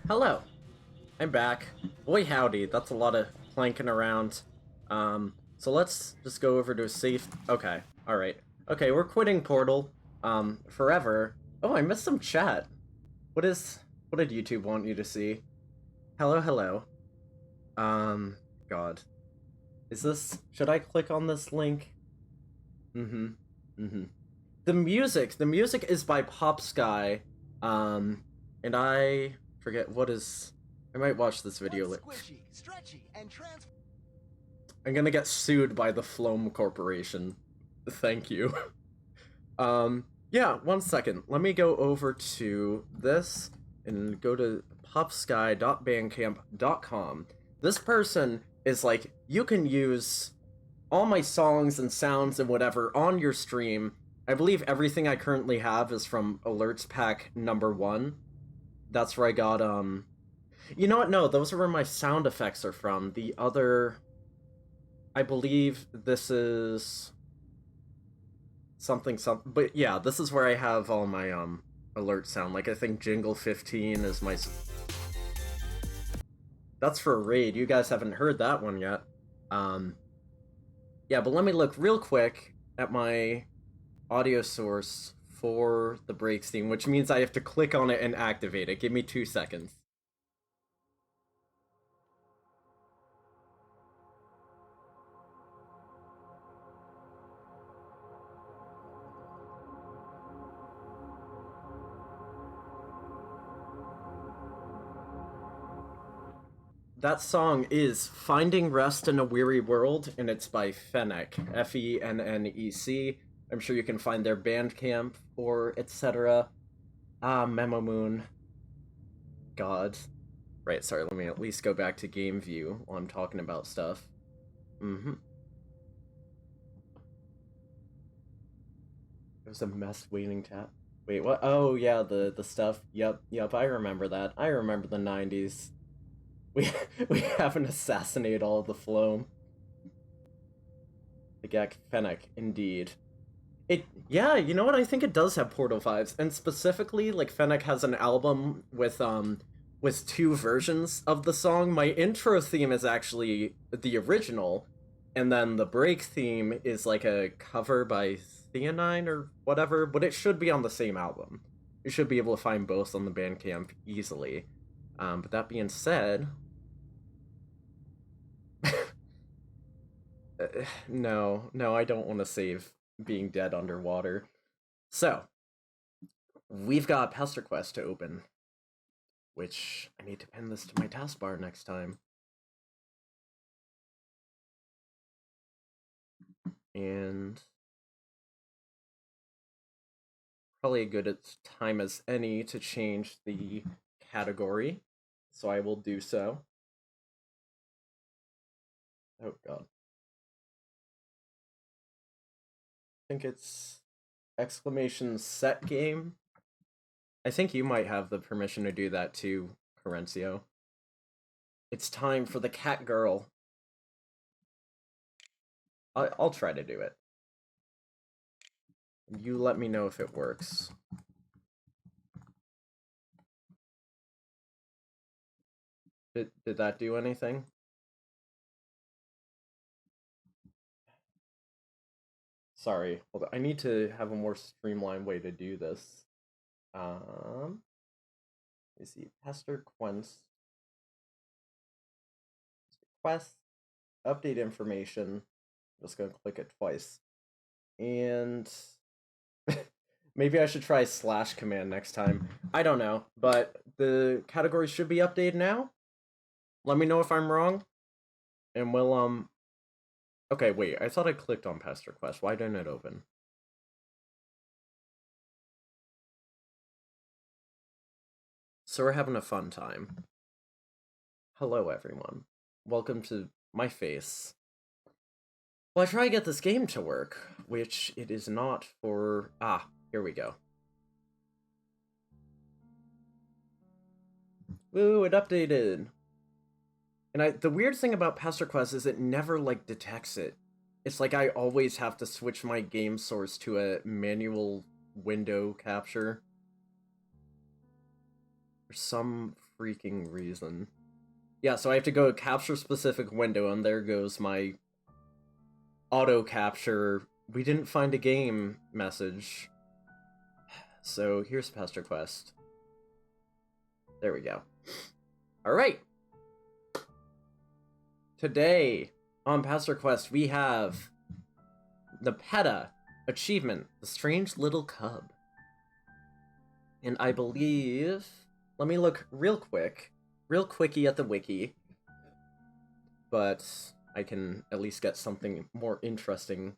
Hello, I'm back. Boy howdy, that's a lot of planking around. So let's just go over to a safe... Okay, alright. Okay, we're quitting Portal, forever. Oh, I missed some chat. What did YouTube want you to see? Hello, hello. God. Should I click on this link? Mm-hmm, mm-hmm. The music is by Pop Sky, and I forget I might watch this video. Squishy, stretchy, and I'm gonna get sued by the Floam Corporation. Thank you. Yeah, one second. Let me go over to this and go to popsky.bandcamp.com. This person is like, you can use all my songs and sounds and whatever on your stream. I believe everything I currently have is from Alerts Pack number 1. That's where I got, You know what? No, those are where my sound effects are from. The other... I believe this is... something. But yeah, this is where I have all my, alert sound. Like, I think Jingle 15 is my... That's for a raid. You guys haven't heard that one yet. Yeah, but let me look real quick at my audio source for the breaks theme, which means I have to click on it and activate it. Give me 2 seconds. That song is Finding Rest in a Weary World, and it's by Fennec, Fennec. I'm sure you can find their Bandcamp or etc. Memo Moon. God. Right, sorry, let me at least go back to game view while I'm talking about stuff. There's a mess waiting tab. Wait, what? Oh, yeah, the stuff. Yep, I remember that. I remember the 90s. We haven't assassinated all of the Floam. The Gek Fennec, indeed. Yeah, you know what? I think it does have Portal vibes, and specifically, like, Fennec has an album with 2 versions of the song. My intro theme is actually the original, and then the break theme is like a cover by Theanine or whatever, but it should be on the same album. You should be able to find both on the Bandcamp easily. But that being said... no, I don't want to save being dead underwater. So, we've got Pester Quest to open, which I need to pin this to my taskbar next time. And probably a good time as any to change the category, so I will do so. Oh god. I think it's exclamation set game. I think you might have the permission to do that too, Corencio. It's time for the cat girl. I'll try to do it. You let me know if it works. Did that do anything? Sorry, hold on. I need to have a more streamlined way to do this. Let me see. Pester Quest, update information. I'm just gonna click it twice. And maybe I should try slash command next time. I don't know, but the category should be updated now. Let me know if I'm wrong. And we'll, okay, wait, I thought I clicked on Pester Quest. Why didn't it open? So we're having a fun time. Hello, everyone. Welcome to my face. Well, I try to get this game to work, which it is not for... Ah, here we go. Woo, it updated! And the weird thing about Pester Quest is it never, like, detects it. It's like I always have to switch my game source to a manual window capture. For some freaking reason. Yeah, so I have to go capture specific window, and there goes my auto capture. We didn't find a game message. So here's Pastor Quest. There we go. Alright. Today on Pastor Quest we have Nepeta achievement, the strange little cub. And I believe, let me look real quickie at the wiki, but I can at least get something more interesting.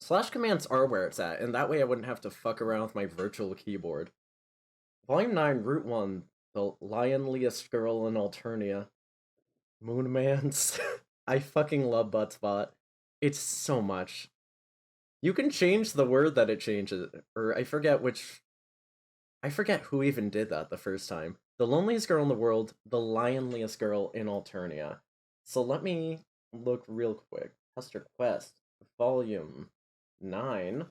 Slash commands are where it's at, and that way I wouldn't have to fuck around with my virtual keyboard. Volume 9, Route 1, the lionliest girl in Alternia. Moonmans. I fucking love Buttspot. It's so much. You can change the word that it changes, or I forget who even did that the first time. The loneliest girl in the world, the lionliest girl in Alternia. So let me look real quick. Pastor Quest, Volume 9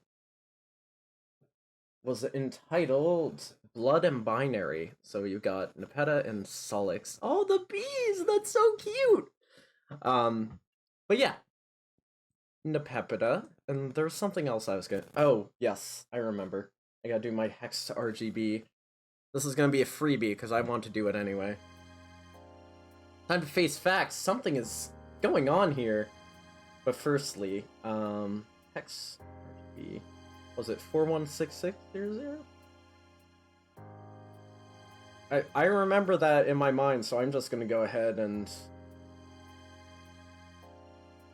was entitled Blood and Binary. So you got Nepeta and Solix. Oh, the bees! That's so cute! But yeah. Nepeta, and there's something else I was gonna... Oh, yes, I remember. I gotta do my Hex to RGB. This is gonna be a freebie, because I want to do it anyway. Time to face facts. Something is going on here. But firstly, Hex RGB... Was it 416600? I remember that in my mind, so I'm just gonna go ahead and...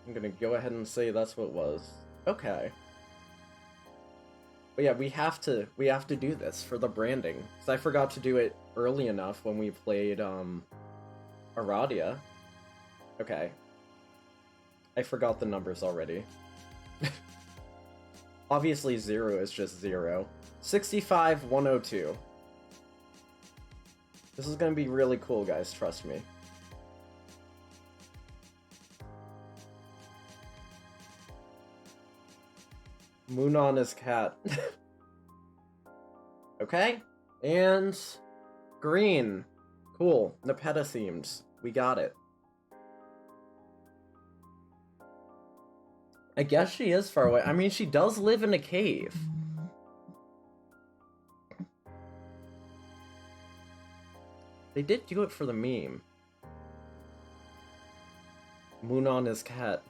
I'm gonna go ahead and say that's what it was. Okay. But yeah, we have to do this for the branding. Because I forgot to do it early enough when we played, Aradia. Okay. I forgot the numbers already. Obviously 0 is just 0. 65102. This is gonna be really cool, guys, trust me. Moon on his cat. Okay. And green. Cool. Nepeta themed. We got it. I guess she is far away. I mean, she does live in a cave. They did do it for the meme. Moon on his cat.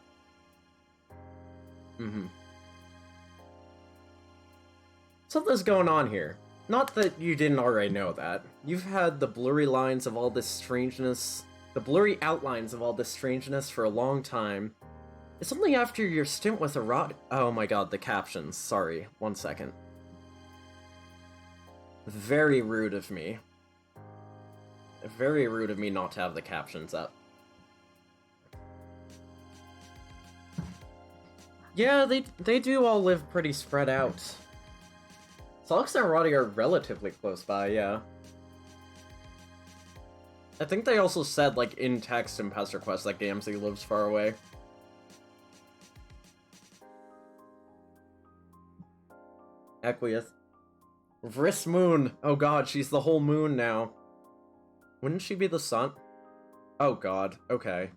Something's going on here. Not that you didn't already know that. You've had the blurry lines of all this strangeness, the blurry outlines of all this strangeness for a long time. It's only after your stint with oh my god, the captions. Sorry, 1 second. Very rude of me. Very rude of me not to have the captions up. Yeah, they do all live pretty spread out. Solix and Roddy are relatively close by, yeah. I think they also said, like, in text in Pastor Quest that Gamzee lives far away. Equius. Vriss Moon! Oh god, she's the whole moon now. Wouldn't she be the sun? Oh god, okay.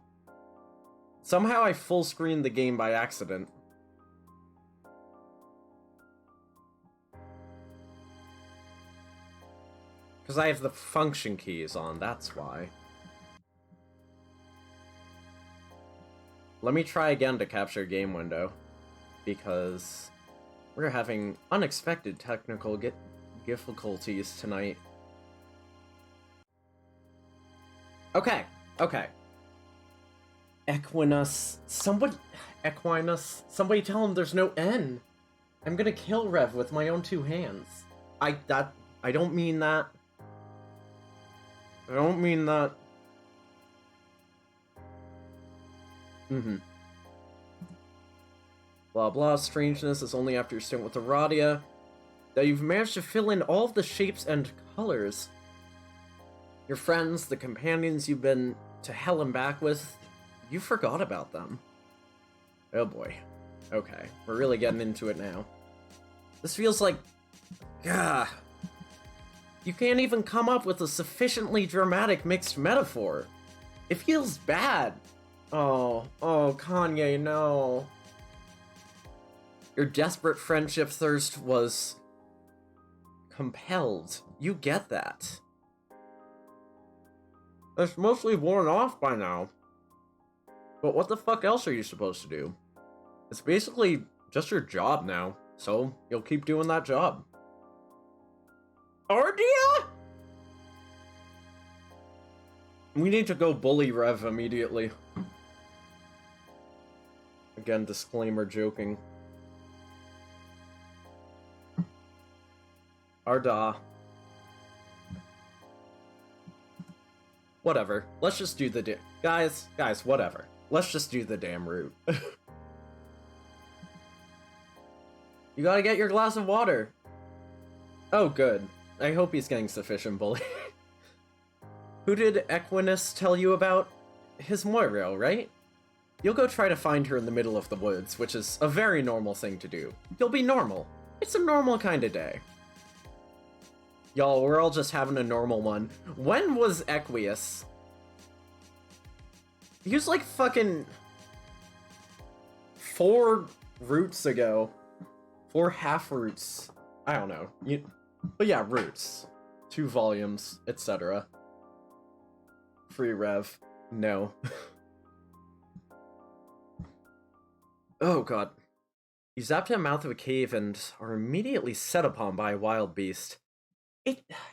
Somehow I full screened the game by accident. Because I have the function keys on, that's why. Let me try again to capture game window. Because we're having unexpected technical difficulties tonight. Okay, okay. Equinus. Equinus. Somebody tell him there's no N. I'm gonna kill Rev with my own 2 hands. I don't mean that. I don't mean that. Blah blah, strangeness is only after your stint with Aradia that you've managed to fill in all of the shapes and colors. Your friends, the companions you've been to hell and back with, you forgot about them. Oh boy. Okay, we're really getting into it now. This feels like... Gah. You can't even come up with a sufficiently dramatic mixed metaphor. It feels bad. Oh, Kanye, no. Your desperate friendship thirst was compelled. You get that. It's mostly worn off by now. But what the fuck else are you supposed to do? It's basically just your job now, so you'll keep doing that job. Ardia? We need to go bully Rev immediately. Again, disclaimer joking. Arda. Whatever. Let's just do the guys, whatever. Let's just do the damn route. You gotta get your glass of water. Oh, good. I hope he's getting sufficient bullying. Who did Equinus tell you about? His Moiro, right? You'll go try to find her in the middle of the woods, which is a very normal thing to do. You'll be normal. It's a normal kind of day. Y'all, we're all just having a normal one. When was Equius? He was like fucking 4 roots ago. 4 half roots. I don't know. But yeah, roots. 2 volumes, etc. Free Rev. No. Oh god. You zapped him out of a cave and are immediately set upon by a wild beast.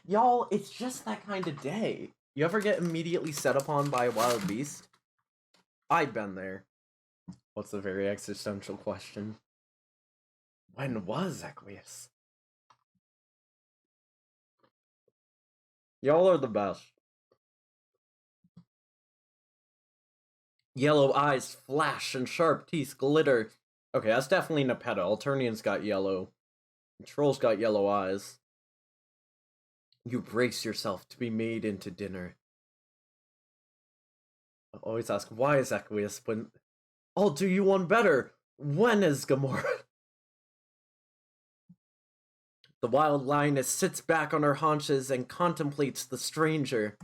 Y'all, it's just that kind of day. You ever get immediately set upon by a wild beast? I've been there. What's the very existential question? When was Equius? Y'all are the best. Yellow eyes flash and sharp teeth glitter. Okay, that's definitely Nepeta. Alternian's got yellow. Troll's got yellow eyes. You brace yourself to be made into dinner. I always ask, why is Equius when... I'll do you one better! When is Gamora? The wild lioness sits back on her haunches and contemplates the stranger.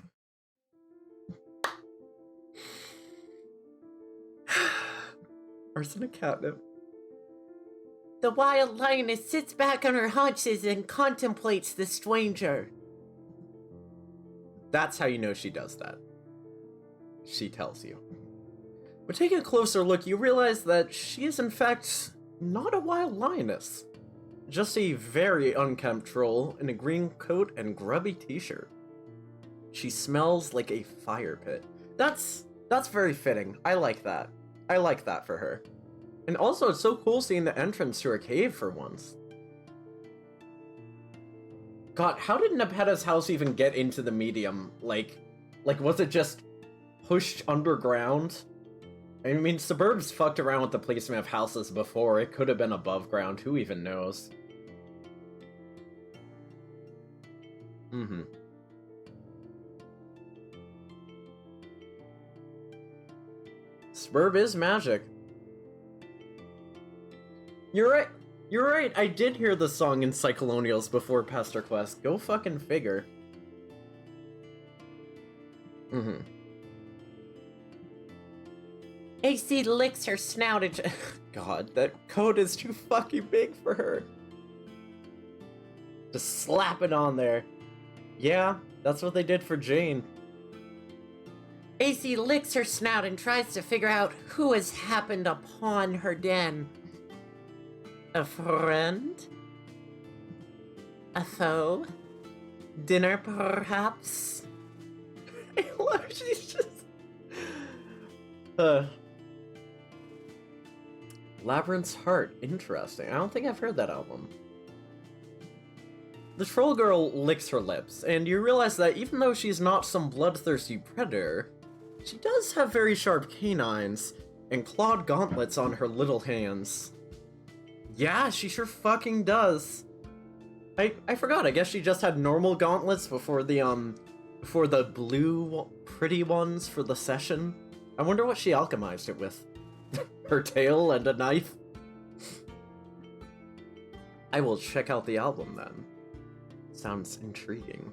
Arsenic catnip. The wild lioness sits back on her haunches and contemplates the stranger. That's how you know she does that. She tells you. But taking a closer look, you realize that she is in fact not a wild lioness. Just a very unkempt troll in a green coat and grubby t-shirt. She smells like a fire pit. That's very fitting. I like that. I like that for her. And also, it's so cool seeing the entrance to her cave for once. God, how did Nepeta's house even get into the medium? Like, was it just pushed underground? I mean, Suburbs fucked around with the placement of houses before. It could have been above ground. Who even knows? Suburb is magic. You're right. You're right. I did hear the song in Cyclonials before Pastor Quest. Go fucking figure. AC licks her snout and... God, that coat is too fucking big for her. Just slap it on there. Yeah, that's what they did for Jane. AC licks her snout and tries to figure out who has happened upon her den. A friend? A foe? Dinner, perhaps? I love she's just... Labyrinth's Heart. Interesting. I don't think I've heard that album. The troll girl licks her lips, and you realize that even though she's not some bloodthirsty predator, she does have very sharp canines and clawed gauntlets on her little hands. Yeah, she sure fucking does. I forgot, I guess she just had normal gauntlets before the blue pretty ones for the session. I wonder what she alchemized it with. Her tail and a knife? I will check out the album then. Sounds intriguing.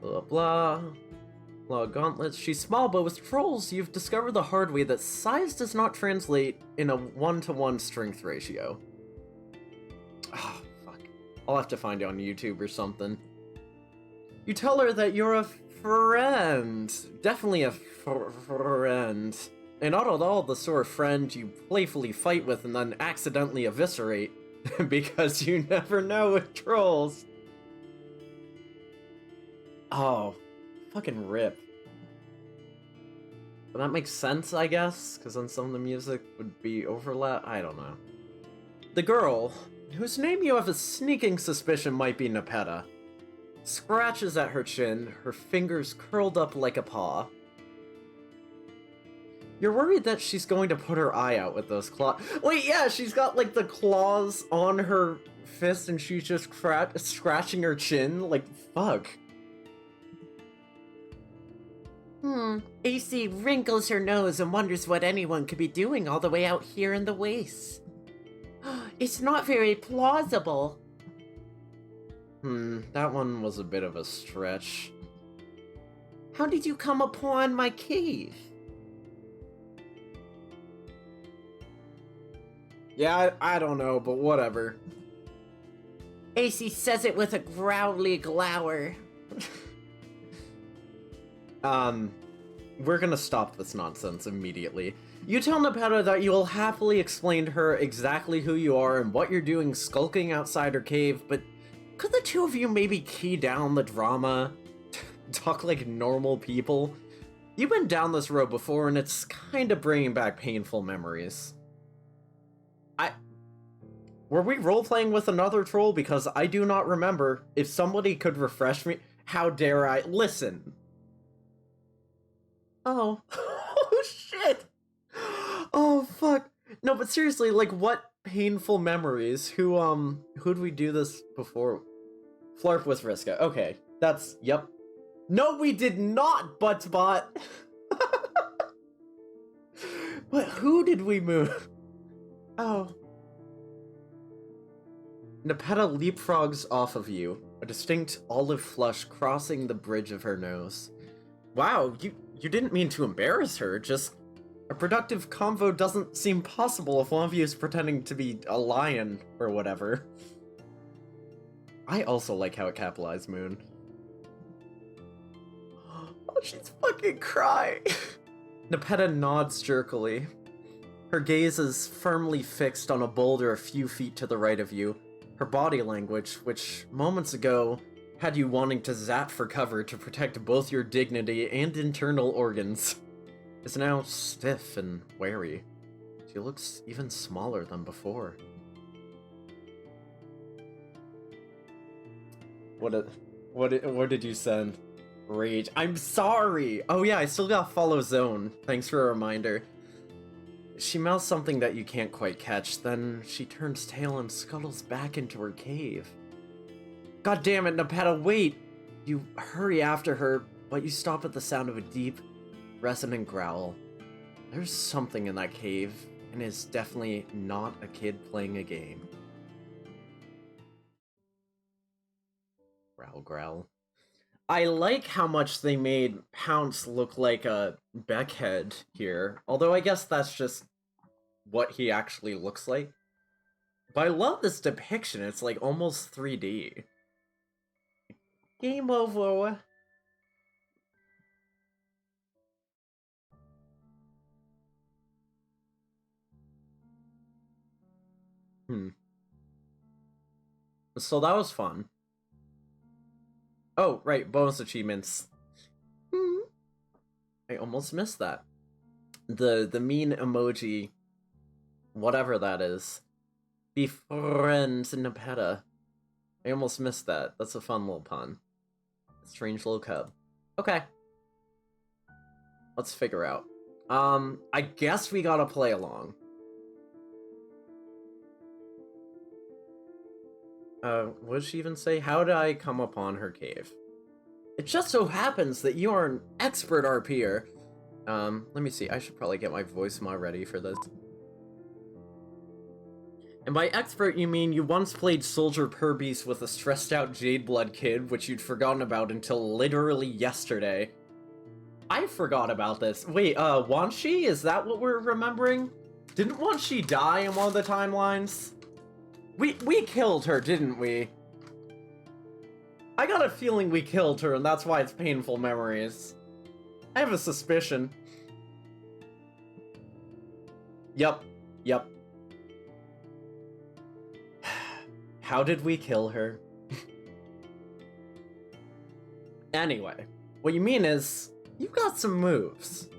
Blah blah. Blah gauntlets. She's small, but with trolls, you've discovered the hard way that size does not translate in a 1-to-1 strength ratio. Ah, fuck. I'll have to find it on YouTube or something. You tell her that you're a friend. Definitely a friend. And not at all the sort of friend you playfully fight with and then accidentally eviscerate. Because you never know with trolls. Oh, fucking rip. But that makes sense, I guess, because then some of the music would be overlap. I don't know. The girl, whose name you have a sneaking suspicion might be Nepeta, scratches at her chin, her fingers curled up like a paw. You're worried that she's going to put her eye out with those claws. Wait, yeah, she's got, like, the claws on her fist and she's just scratching her chin? Like, fuck. AC wrinkles her nose and wonders what anyone could be doing all the way out here in the wastes. It's not very plausible. That one was a bit of a stretch. How did you come upon my cave? Yeah, I don't know, but whatever. AC says it with a growly glower. We're gonna stop this nonsense immediately. You tell Nepeta that you will happily explain to her exactly who you are and what you're doing skulking outside her cave, but could the two of you maybe key down the drama? Talk like normal people? You've been down this road before and it's kinda bringing back painful memories. Were we role-playing with another troll? Because I do not remember. If somebody could refresh me, how dare I? Listen. Oh. Oh, shit. Oh, fuck. No, but seriously, like, what painful memories? Who'd we do this before? Flarp with Vriska. Okay, that's, yep. No, we did not, Buttsbot. But who did we move? Oh. Nepeta leapfrogs off of you, a distinct olive flush crossing the bridge of her nose. Wow, you didn't mean to embarrass her, just a productive convo doesn't seem possible if one of you is pretending to be a lion or whatever. I also like how it capitalized Moon. Oh, she's fucking crying. Nepeta nods jerkily. Her gaze is firmly fixed on a boulder a few feet to the right of you. Her body language, which moments ago had you wanting to zap for cover to protect both your dignity and internal organs, is now stiff and wary. She looks even smaller than before. What did you send? Rage. I'm sorry! Oh yeah, I still got follow zone. Thanks for a reminder. She mouths something that you can't quite catch, then she turns tail and scuttles back into her cave. God damn it, Nepeta, wait! You hurry after her, but you stop at the sound of a deep, resonant growl. There's something in that cave, and it's definitely not a kid playing a game. Growl, growl. I like how much they made Pounce look like a Beckhead here, although I guess that's just what he actually looks like. But I love this depiction, it's like almost 3D. Game over. So that was fun. Oh, right, bonus achievements. I almost missed that. The mean emoji, whatever that is. Befriend Nepeta. I almost missed that. That's a fun little pun. Strange little cub. Okay. Let's figure out. I guess we gotta play along. What did she even say? How did I come upon her cave? It just so happens that you are an expert RPer. Let me see. I should probably get my voice mod ready for this. And by expert, you mean you once played Soldier Purbeast with a stressed-out Jadeblood kid, which you'd forgotten about until literally yesterday. I forgot about this. Wait, Wanshi? Is that what we're remembering? Didn't Wanshi die in one of the timelines? We killed her, didn't we? I got a feeling we killed her, and that's why it's painful memories. I have a suspicion. Yep. How did we kill her? Anyway, what you mean is, you got some moves.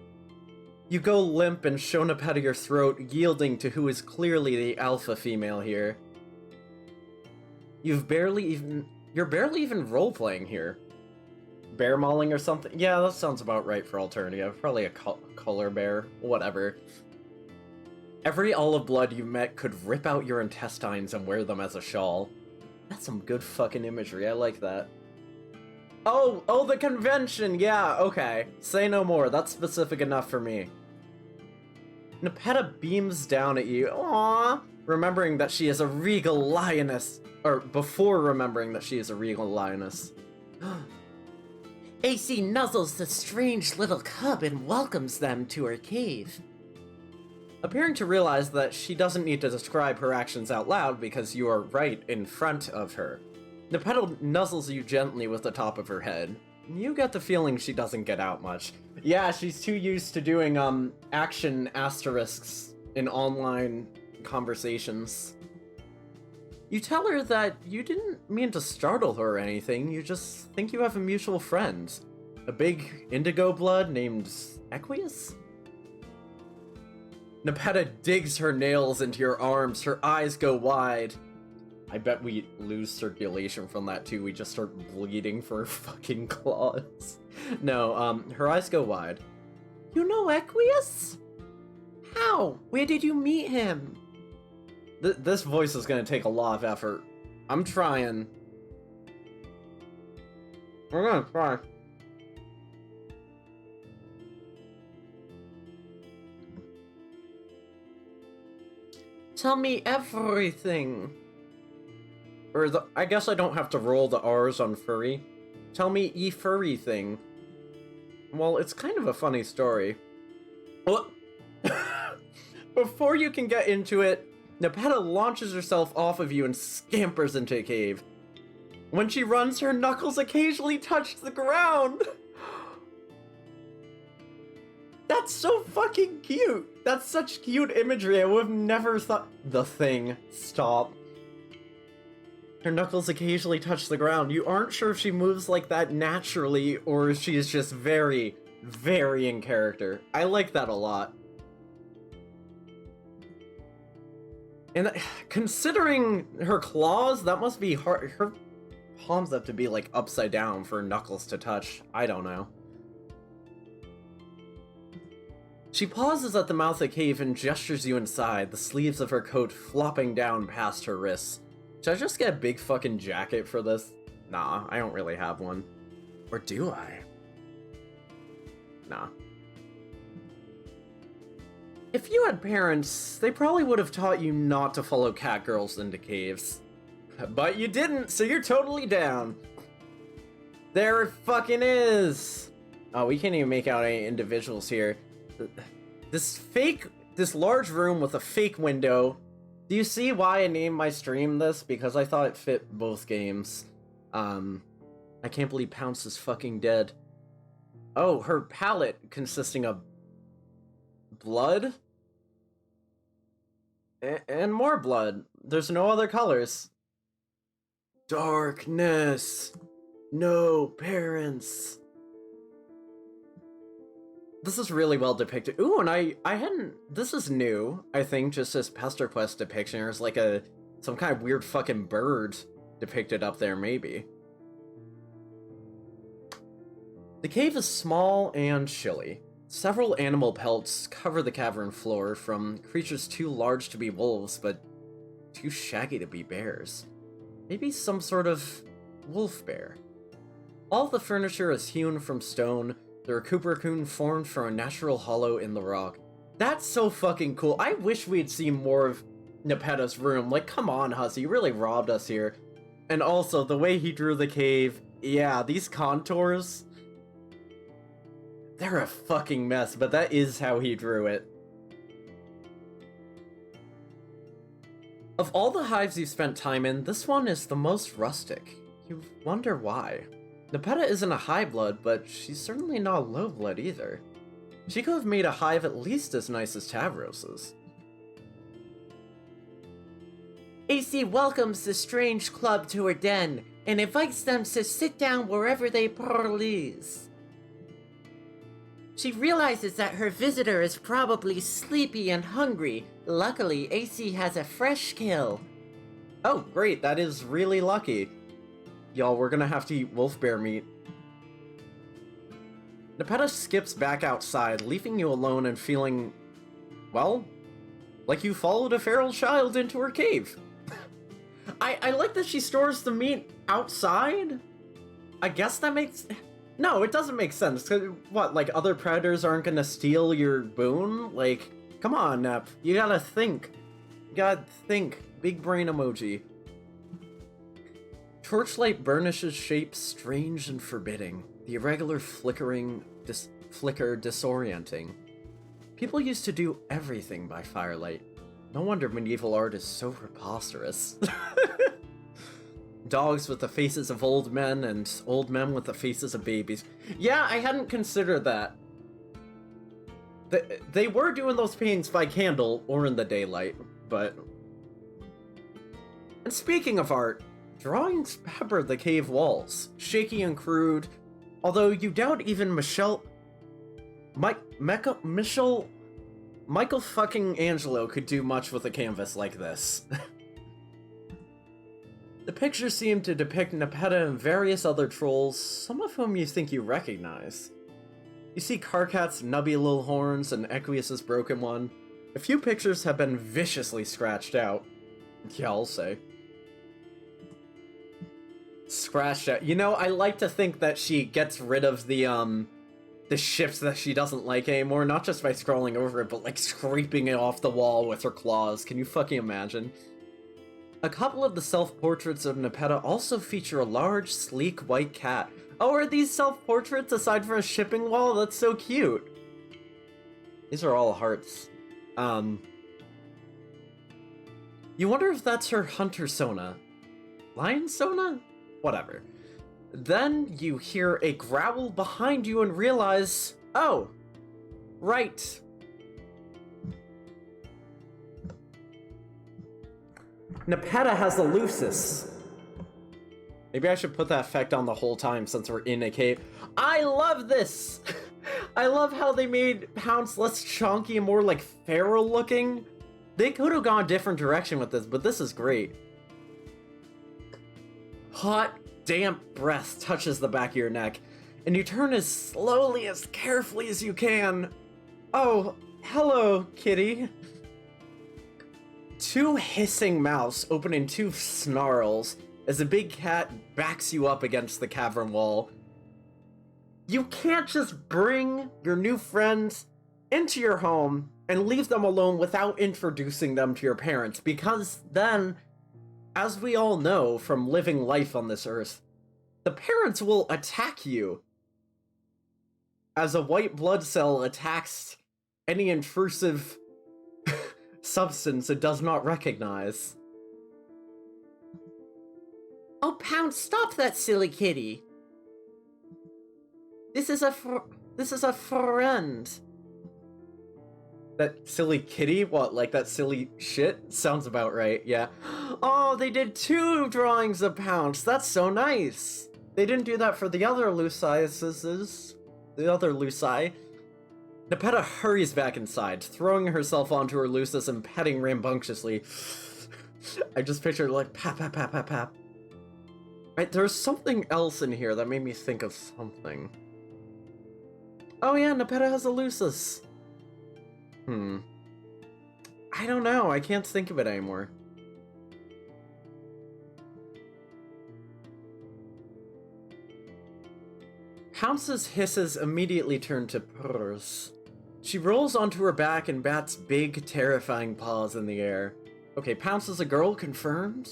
You go limp and show Nepeta your throat, yielding to who is clearly the alpha female here. You're barely even role-playing here. Bear mauling or something? Yeah, that sounds about right for alternative. Probably a color bear. Whatever. Every olive blood you met could rip out your intestines and wear them as a shawl. That's some good fucking imagery. I like that. Oh, the convention! Yeah, okay. Say no more. That's specific enough for me. Nepeta beams down at you. Aww. Remembering that she is a regal lioness. Or before remembering that she is a regal lioness. AC nuzzles the strange little cub and welcomes them to her cave. Appearing to realize that she doesn't need to describe her actions out loud because you are right in front of her. Nepeta nuzzles you gently with the top of her head. You get the feeling she doesn't get out much. Yeah, she's too used to doing, action asterisks in online conversations. You tell her that you didn't mean to startle her or anything, you just think you have a mutual friend. A big indigo blood named Equius? Nepeta digs her nails into your arms, her eyes go wide. I bet we lose circulation from that too, we just start bleeding for her fucking claws. No, her eyes go wide. You know Equius? How? Where did you meet him? This voice is gonna take a lot of effort. I'm trying. We're gonna try. Tell me everything. I guess I don't have to roll the R's on furry. Tell me furry thing. Well, it's kind of a funny story. What? Before you can get into it, Nepeta launches herself off of you and scampers into a cave. When she runs, her knuckles occasionally touch the ground. That's so fucking cute. That's such cute imagery. I would have never thought. The thing. Stop. Her knuckles occasionally touch the ground. You aren't sure if she moves like that naturally or if she is just very, very in character. I like that a lot. And considering her claws, that must be hard. Her palms have to be like upside down for knuckles to touch. I don't know. She pauses at the mouth of the cave and gestures you inside, the sleeves of her coat flopping down past her wrists. Should I just get a big fucking jacket for this? Nah, I don't really have one. Or do I? Nah. If you had parents, they probably would have taught you not to follow catgirls into caves. But you didn't, so you're totally down. There it fucking is! Oh, we can't even make out any individuals here. This large room with a fake window. Do you see why I named my stream this? Because I thought it fit both games. I can't believe Pounce is fucking dead. Oh, her palette consisting of blood? And more blood. There's no other colors. Darkness. No parents. This is really well depicted. Ooh, and I hadn't... This is new, I think, just this Pester Quest depiction. There's like some kind of weird fucking bird depicted up there, maybe. The cave is small and chilly. Several animal pelts cover the cavern floor, from creatures too large to be wolves, but too shaggy to be bears. Maybe some sort of wolf bear. All the furniture is hewn from stone, the Recupercoon formed from a natural hollow in the rock. That's so fucking cool. I wish we'd seen more of Nepeta's room. Like, come on, Hussy, you really robbed us here. And also, the way he drew the cave, yeah, these contours, they're a fucking mess, but that is how he drew it. Of all the hives you've spent time in, this one is the most rustic. You wonder why. Nepeta isn't a high blood, but she's certainly not a low blood either. She could have made a hive at least as nice as Tavros's. AC welcomes the strange club to her den and invites them to sit down wherever they please. She realizes that her visitor is probably sleepy and hungry. Luckily, AC has a fresh kill. Oh, great, that is really lucky. Y'all, we're gonna have to eat wolf bear meat. Nepeta skips back outside, leaving you alone and feeling, well, like you followed a feral child into her cave. I like that she stores the meat outside? I guess that makes... No, it doesn't make sense. What, like other predators aren't gonna steal your boon? Like, come on, Nep. You gotta think. You gotta think. Big brain emoji. Torchlight burnishes shapes strange and forbidding. The irregular flicker disorienting. People used to do everything by firelight. No wonder medieval art is so preposterous. Dogs with the faces of old men and old men with the faces of babies. Yeah, I hadn't considered that. They were doing those paintings by candle or in the daylight, but... And speaking of art, drawings pepper the cave walls, shaky and crude, although you doubt even Michael fucking Angelo could do much with a canvas like this. The pictures seem to depict Nepeta and various other trolls, some of whom you think you recognize. You see Karkat's nubby little horns and Equius's broken one. A few pictures have been viciously scratched out. Yeah, I'll say. Scratched out. You know, I like to think that she gets rid of the ships that she doesn't like anymore, not just by scrolling over it, but like scraping it off the wall with her claws. Can you fucking imagine? A couple of the self-portraits of Nepeta also feature a large, sleek white cat. Oh, are these self-portraits aside from a shipping wall? That's so cute. These are all hearts. You wonder if that's her hunter Sona. Lion Sona? Whatever. Then you hear a growl behind you and realize, oh, right. Nepeta has a Lucis. Maybe I should put that effect on the whole time since we're in a cave. I love this! I love how they made Pounce less chunky and more like feral looking. They could have gone a different direction with this, but this is great. Hot, damp breath touches the back of your neck, and you turn as slowly, as carefully as you can. Oh, hello, kitty. Two hissing mouths open in two snarls as a big cat backs you up against the cavern wall. You can't just bring your new friends into your home and leave them alone without introducing them to your parents, because then, as we all know from living life on this earth, the parents will attack you. As a white blood cell attacks any intrusive substance it does not recognize. Oh, Pounce, stop that silly kitty. This is a friend. That silly kitty? What, like that silly shit? Sounds about right, yeah. Oh, they did 2 drawings of Pounce. That's so nice. They didn't do that for the other Luciuses. The other Luci. Nepeta hurries back inside, throwing herself onto her Lucis and petting rambunctiously. I just pictured like pap, pap, pap, pap, pap. Right, there's something else in here that made me think of something. Oh yeah, Nepeta has a Lucis. I don't know, I can't think of it anymore. Pounce's hisses immediately turn to purrs. She rolls onto her back and bats big, terrifying paws in the air. Okay, Pounce is a girl, confirmed.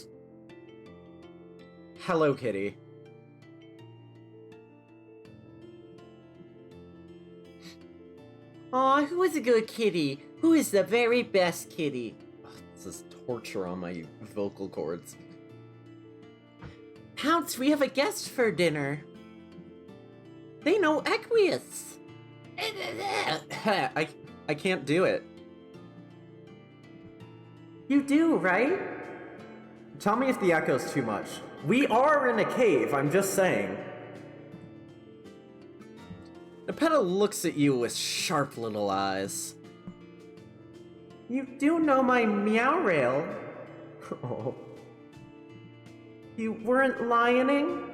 Hello Kitty. Aw, who is a good kitty? Who is the very best kitty? Ugh, this is torture on my vocal cords. Pounce, we have a guest for dinner. They know Equius. I can't do it. You do, right? Tell me if the echo's too much. We are in a cave, I'm just saying. Nepeta looks at you with sharp little eyes. You do know my meow rail. Oh. You weren't lioning?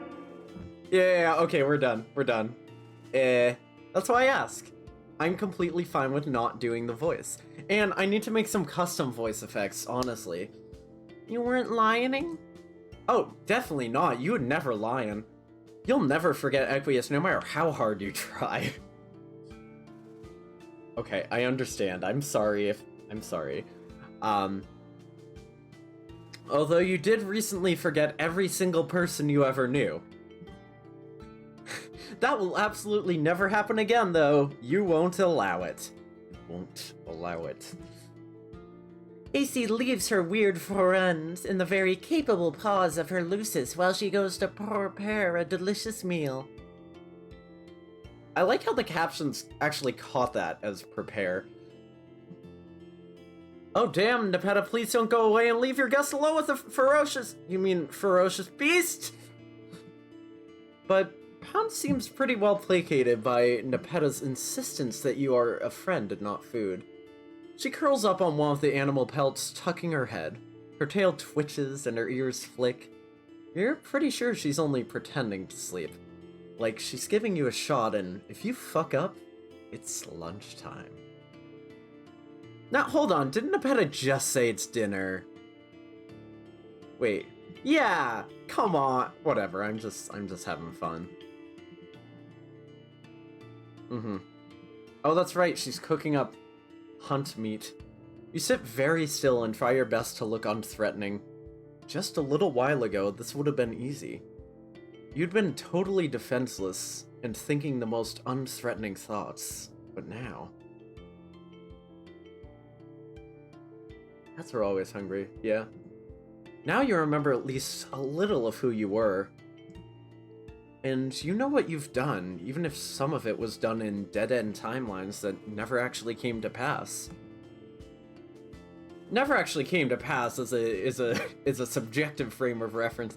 Yeah, okay, we're done. We're done. That's why I ask. I'm completely fine with not doing the voice. And I need to make some custom voice effects, honestly. You weren't lioning? Oh, definitely not. You would never lion. You'll never forget Equius no matter how hard you try. Okay, I understand. I'm sorry. Although you did recently forget every single person you ever knew. That will absolutely never happen again, though. You won't allow it. You won't allow it. AC leaves her weird friends in the very capable paws of her Lucis while she goes to prepare a delicious meal. I like how the captions actually caught that as prepare. Oh damn, Nepeta, please don't go away and leave your guest alone with the ferocious beast? But Pounce seems pretty well placated by Nepeta's insistence that you are a friend and not food. She curls up on one of the animal pelts, tucking her head. Her tail twitches and her ears flick. You're pretty sure she's only pretending to sleep. Like, she's giving you a shot, and if you fuck up, it's lunchtime. Now, hold on, didn't Nepeta just say it's dinner? Wait, yeah, come on. Whatever, I'm just having fun. Oh, that's right, she's cooking up hunt meat. You sit very still and try your best to look unthreatening. Just a little while ago, this would have been easy. You'd been totally defenseless and thinking the most unthreatening thoughts, but now... Cats are always hungry, yeah. Now you remember at least a little of who you were. And you know what you've done, even if some of it was done in dead-end timelines that never actually came to pass. Never actually came to pass is a subjective frame of reference.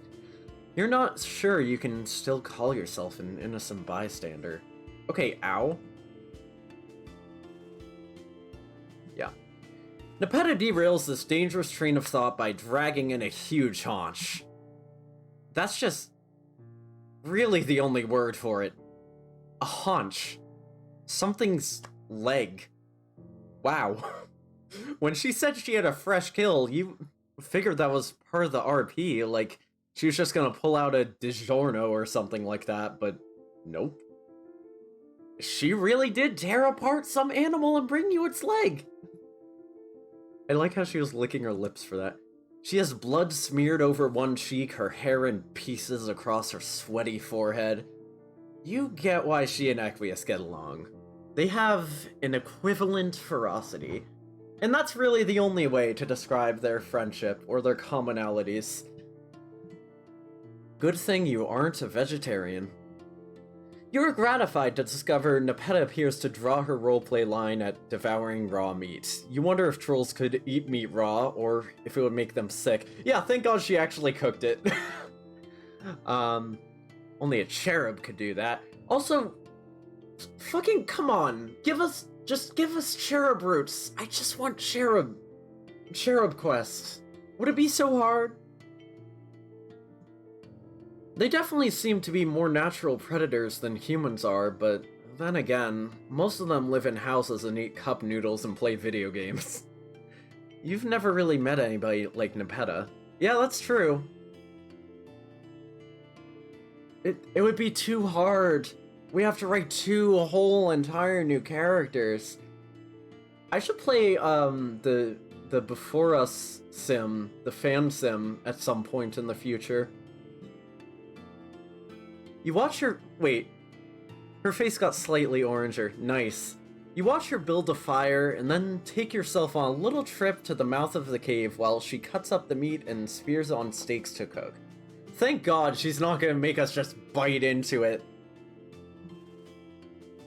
You're not sure you can still call yourself an innocent bystander. Okay, ow. Yeah. Nepeta derails this dangerous train of thought by dragging in a huge haunch. That's just really the only word for it. A haunch. Something's leg. Wow. When she said she had a fresh kill, you figured that was part of the RP, like she was just gonna pull out a DiGiorno or something like that, but nope. She really did tear apart some animal and bring you its leg. I like how she was licking her lips for that. She has blood smeared over one cheek, her hair in pieces across her sweaty forehead. You get why she and Equius get along. They have an equivalent ferocity. And that's really the only way to describe their friendship or their commonalities. Good thing you aren't a vegetarian. You are gratified to discover Nepeta appears to draw her roleplay line at devouring raw meat. You wonder if trolls could eat meat raw, or if it would make them sick. Yeah, thank God she actually cooked it. Only a cherub could do that. Also, fucking come on, just give us cherub roots. I just want cherub quest. Would it be so hard? They definitely seem to be more natural predators than humans are, but then again, most of them live in houses and eat cup noodles and play video games. You've never really met anybody like Nepeta. Yeah, that's true. It would be too hard. We have to write 2 whole entire new characters. I should play the the Before Us sim, the fan sim, at some point in the future. You watch her... Wait. Her face got slightly oranger. Nice. You watch her build a fire, and then take yourself on a little trip to the mouth of the cave while she cuts up the meat and spears on steaks to cook. Thank God she's not gonna make us just bite into it.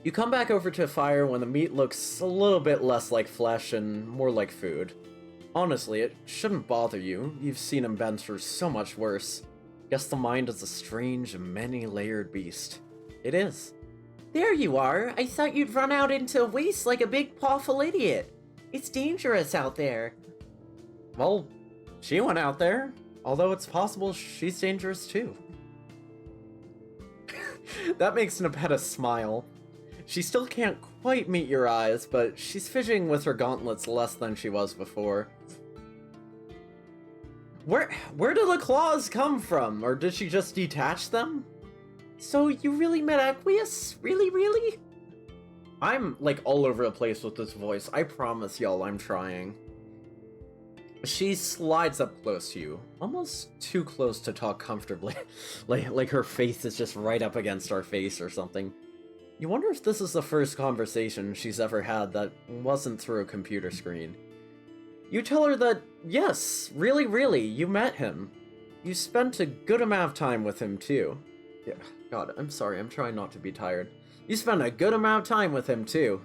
You come back over to a fire when the meat looks a little bit less like flesh and more like food. Honestly, it shouldn't bother you. You've seen him bend through so much worse. Guess the mind is a strange and many-layered beast. It is. There you are. I thought you'd run out into a waste like a big pawful idiot. It's dangerous out there. Well, she went out there. Although it's possible she's dangerous too. That makes Nepeta smile. She still can't quite meet your eyes, but she's fidgeting with her gauntlets less than she was before. Where do the claws come from? Or did she just detach them? So you really met Aqueous? Really? I'm, like, all over the place with this voice. I promise y'all I'm trying. She slides up close to you. Almost too close to talk comfortably. like her face is just right up against our face or something. You wonder if this is the first conversation she's ever had that wasn't through a computer screen. You tell her that, yes, really, you met him. You spent a good amount of time with him, too. Yeah, God, I'm sorry, I'm trying not to be tired. You spent a good amount of time with him, too.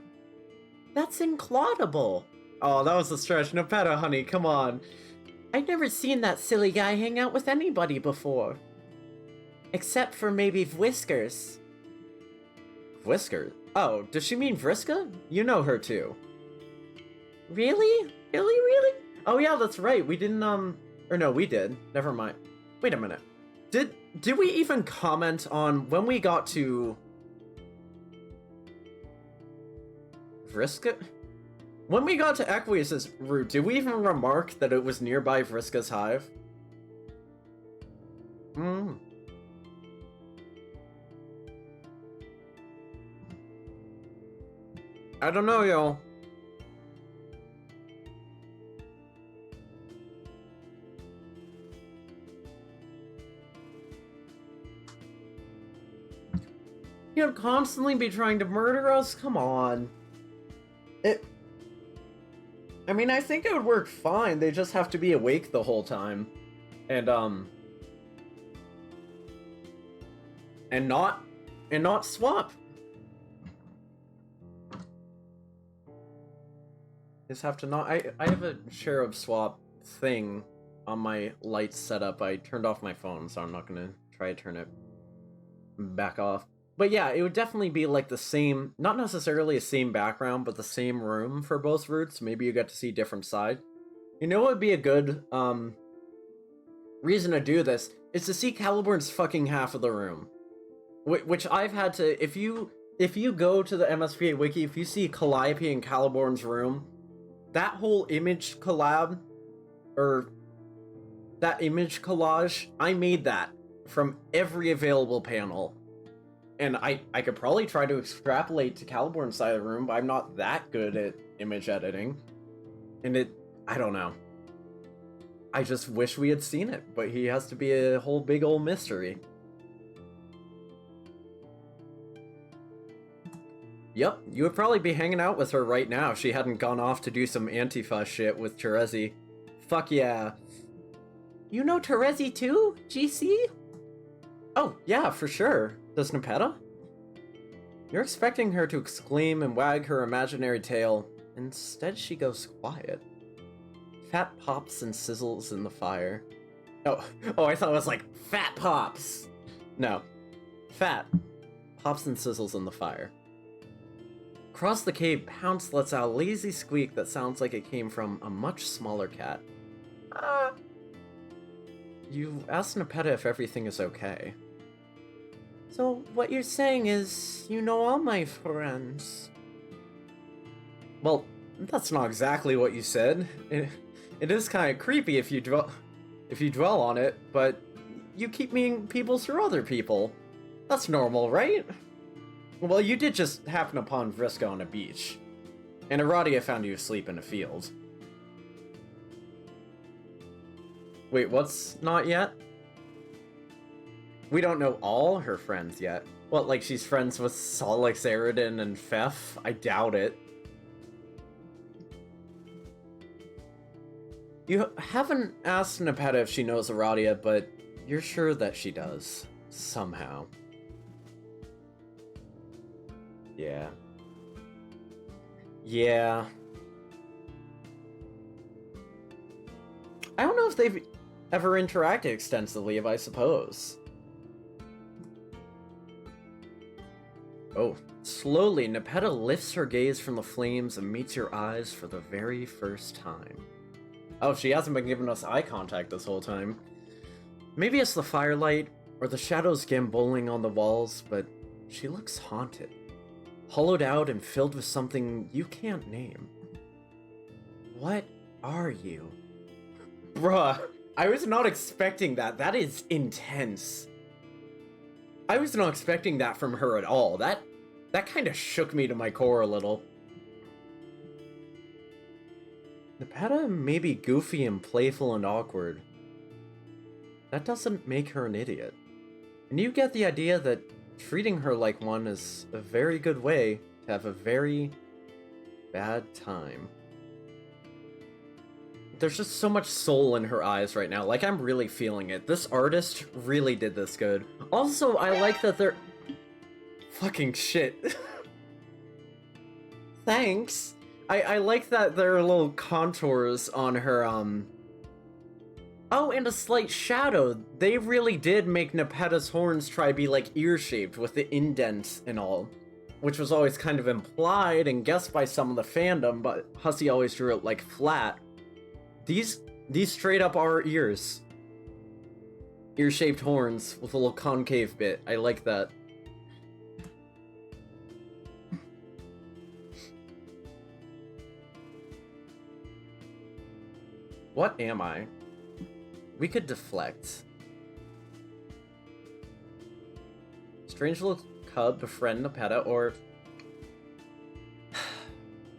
That's inclaudible. Oh, that was a stretch. Nepeta, honey, come on. I'd never seen that silly guy hang out with anybody before. Except for maybe Whiskers. Whiskers? Oh, does she mean Vriska? You know her, too. Really? Really? Oh yeah, that's right. We didn't, or no, we did. Never mind. Wait a minute. Did we even comment on when we got to... Vriska? When we got to Aqueous' route, did we even remark that it was nearby Vriska's hive? I don't know, y'all. You know, constantly be trying to murder us? Come on. I mean, I think it would work fine. They just have to be awake the whole time. And not swap. Just have to not... I have a cherub swap thing on my lights setup. I turned off my phone, so I'm not gonna try to turn it back off. But yeah, it would definitely be like the same, not necessarily the same background, but the same room for both routes. Maybe you get to see different side. You know what would be a good reason to do this? Is to see Caliborn's fucking half of the room. Which I've had to, if you go to the MSPA wiki, if you see Calliope in Caliborn's room, that whole image collab, or that image collage, I made that from every available panel. And I could probably try to extrapolate to Caliborn's side of the room, but I'm not that good at image editing. And I don't know. I just wish we had seen it, but he has to be a whole big old mystery. Yep, you would probably be hanging out with her right now if she hadn't gone off to do some Antifa shit with Terezi. Fuck yeah. You know Terezi too, GC? Oh, yeah, for sure. Does Nepeta? You're expecting her to exclaim and wag her imaginary tail. Instead, she goes quiet. Fat pops and sizzles in the fire. Oh, I thought it was like, fat pops! No. Fat pops and sizzles in the fire. Across the cave, Pounce lets out a lazy squeak that sounds like it came from a much smaller cat. You asked Nepeta if everything is okay. So what you're saying is, you know all my friends. Well, that's not exactly what you said. It is kind of creepy if you dwell on it, but you keep meeting people through other people. That's normal, right? Well, you did just happen upon Vriska on a beach, and Aradia found you asleep in a field. Wait, what's not yet? We don't know all her friends yet. What, like she's friends with Solix, Aridin, and Fef? I doubt it. You haven't asked Nepeta if she knows Aradia, but you're sure that she does. Somehow. Yeah. Yeah. I don't know if they've ever interacted extensively, I suppose. Oh. Slowly, Nepeta lifts her gaze from the flames and meets your eyes for the very first time. Oh, she hasn't been giving us eye contact this whole time. Maybe it's the firelight, or the shadows gamboling on the walls, but she looks haunted. Hollowed out and filled with something you can't name. What are you? Bruh, I was not expecting that. That is intense. I was not expecting that from her at all. That kind of shook me to my core a little. Nepeta may be goofy and playful and awkward. That doesn't make her an idiot. And you get the idea that treating her like one is a very good way to have a very bad time. There's just so much soul in her eyes right now. Like, I'm really feeling it. This artist really did this good. Also, I like that they're... Fucking shit. Thanks. I like that there are little contours on her, Oh, and a slight shadow. They really did make Nepeta's horns try to be, like, ear-shaped with the indents and all. Which was always kind of implied and guessed by some of the fandom, but Hussey always drew it, like, flat. These straight up are ears. Ear-shaped horns with a little concave bit. I like that. What am I? We could deflect. Strange little cub befriend Nepeta, or...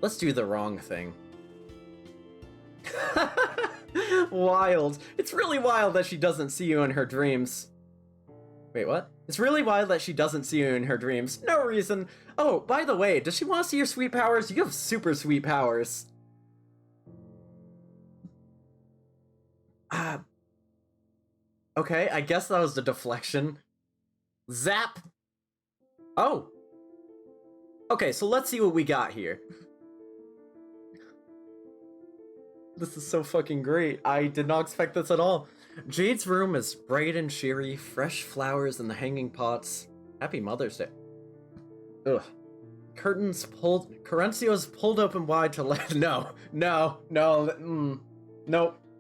Let's do the wrong thing. Wild. It's really wild that she doesn't see you in her dreams. Wait, what? It's really wild that she doesn't see you in her dreams. No reason. Oh, by the way, does she want to see your sweet powers? You have super sweet powers. Okay, I guess that was the deflection. Zap! Oh! Okay, so let's see what we got here. This is so fucking great. I did not expect this at all. Jade's room is bright and cheery, fresh flowers in the hanging pots. Happy Mother's Day. Ugh. Curtains pulled... Corencio's pulled open wide to let... No.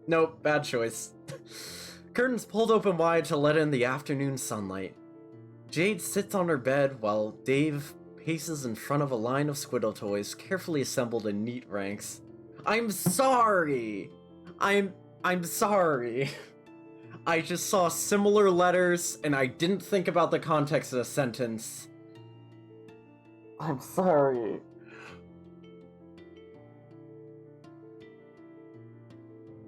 Nope, bad choice. Curtains pulled open wide to let in the afternoon sunlight. Jade sits on her bed while Dave paces in front of a line of Squidle toys carefully assembled in neat ranks. I'm sorry! I'm sorry. I just saw similar letters and I didn't think about the context of the sentence. I'm sorry.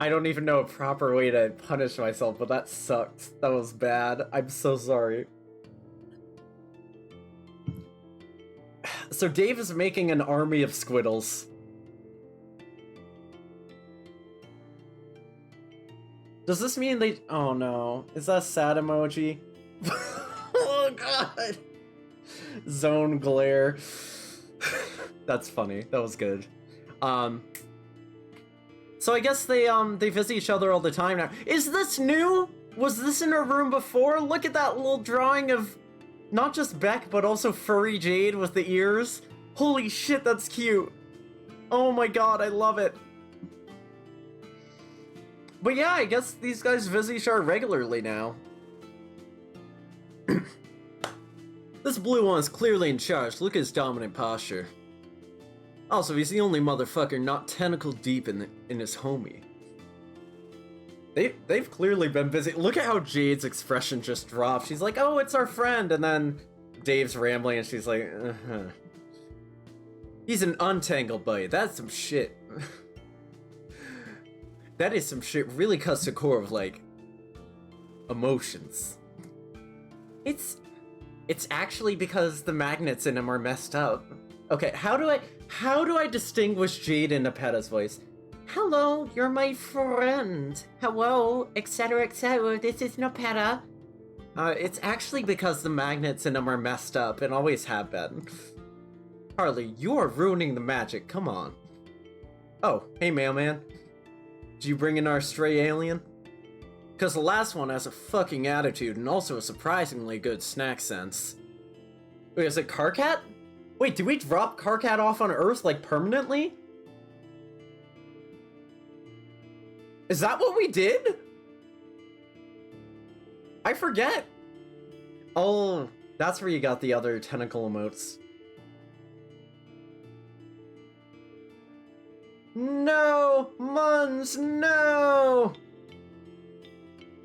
I don't even know a proper way to punish myself, but that sucked. That was bad. I'm so sorry. So Dave is making an army of Squiddles. Does this mean they... Oh no. Is that a sad emoji? Oh god. Zone glare. That's funny. That was good. So I guess they visit each other all the time now. Is this new? Was this in her room before? Look at that little drawing of not just Beck, but also furry Jade with the ears. Holy shit, that's cute. Oh my god, I love it. But yeah, I guess these guys visit each other regularly now. This blue one is clearly in charge. Look at his dominant posture. Also, he's the only motherfucker not tentacle deep in his homie. They've clearly been busy. Look at how Jade's expression just dropped. She's like, oh, it's our friend. And then Dave's rambling and she's like, uh-huh. He's an untangled buddy. That's some shit. That is some shit really cuts the core of, like, emotions. It's actually because the magnets in him are messed up. Okay, how do I distinguish Jade in Nepeta's voice? Hello, you're my friend. Hello, etc., etc. This is Nepeta. It's actually because the magnets in him are messed up and always have been. Harley, you are ruining the magic, come on. Oh, hey mailman. Did you bring in our stray alien? Because the last one has a fucking attitude and also a surprisingly good snack sense. Wait, is it Karkat? Wait, did we drop Karkat off on Earth, like, permanently? Is that what we did? I forget. Oh, that's where you got the other tentacle emotes. No! Muns, no!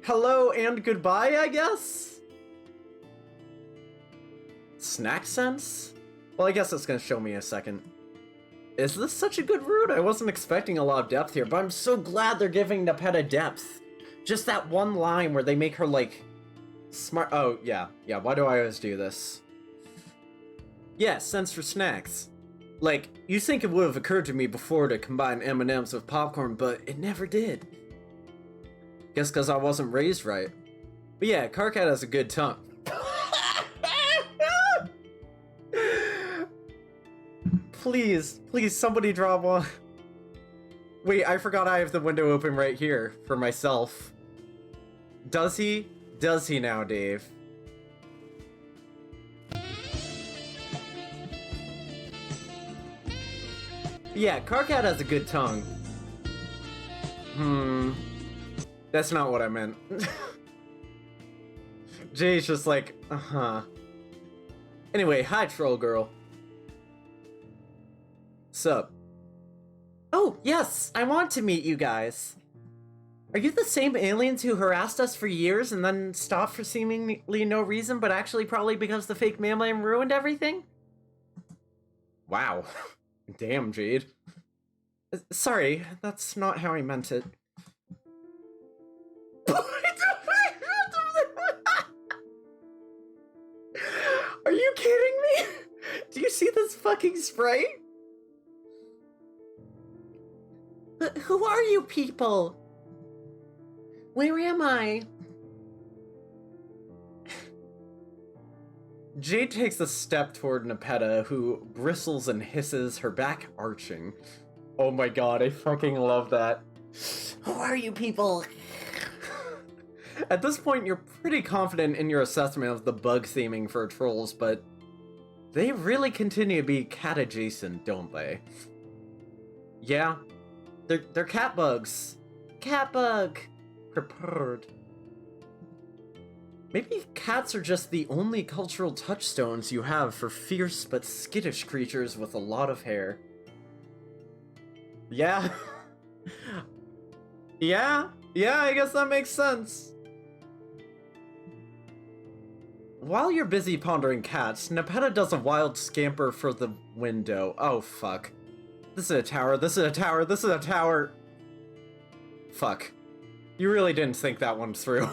Hello and goodbye, I guess? Snack sense? Well, I guess it's gonna show me in a second. Is this such a good route? I wasn't expecting a lot of depth here, but I'm so glad they're giving Nepeta depth. Just that one line where they make her, like, smart. Oh, yeah, why do I always do this? Yeah, sense for snacks. Like, you think it would have occurred to me before to combine M&Ms with popcorn, but it never did. Guess because I wasn't raised right. But yeah, Karkat has a good tongue. Please, somebody draw one. Wait, I forgot I have the window open right here for myself. Does he? Does he now, Dave? Yeah, Karkat has a good tongue. That's not what I meant. Jay's just like, uh-huh. Anyway, hi, troll girl. Sup? Oh, yes, I want to meet you guys. Are you the same aliens who harassed us for years and then stopped for seemingly no reason, but actually probably because the fake mailman ruined everything? Wow. Damn, Jade. Sorry, that's not how I meant it. Are you kidding me? Do you see this fucking spray? But who are you people? Where am I? Jade takes a step toward Nepeta, who bristles and hisses, her back arching. Oh my god, I fucking love that. Who are you people? At this point, you're pretty confident in your assessment of the bug theming for trolls, but they really continue to be cat adjacent, don't they? Yeah, they're cat bugs. Cat bug. Prepared. Maybe cats are just the only cultural touchstones you have for fierce but skittish creatures with a lot of hair. Yeah. Yeah, I guess that makes sense. While you're busy pondering cats, Nepeta does a wild scamper for the window. Oh, fuck. This is a tower, this is a tower, this is a tower. Fuck. You really didn't think that one through.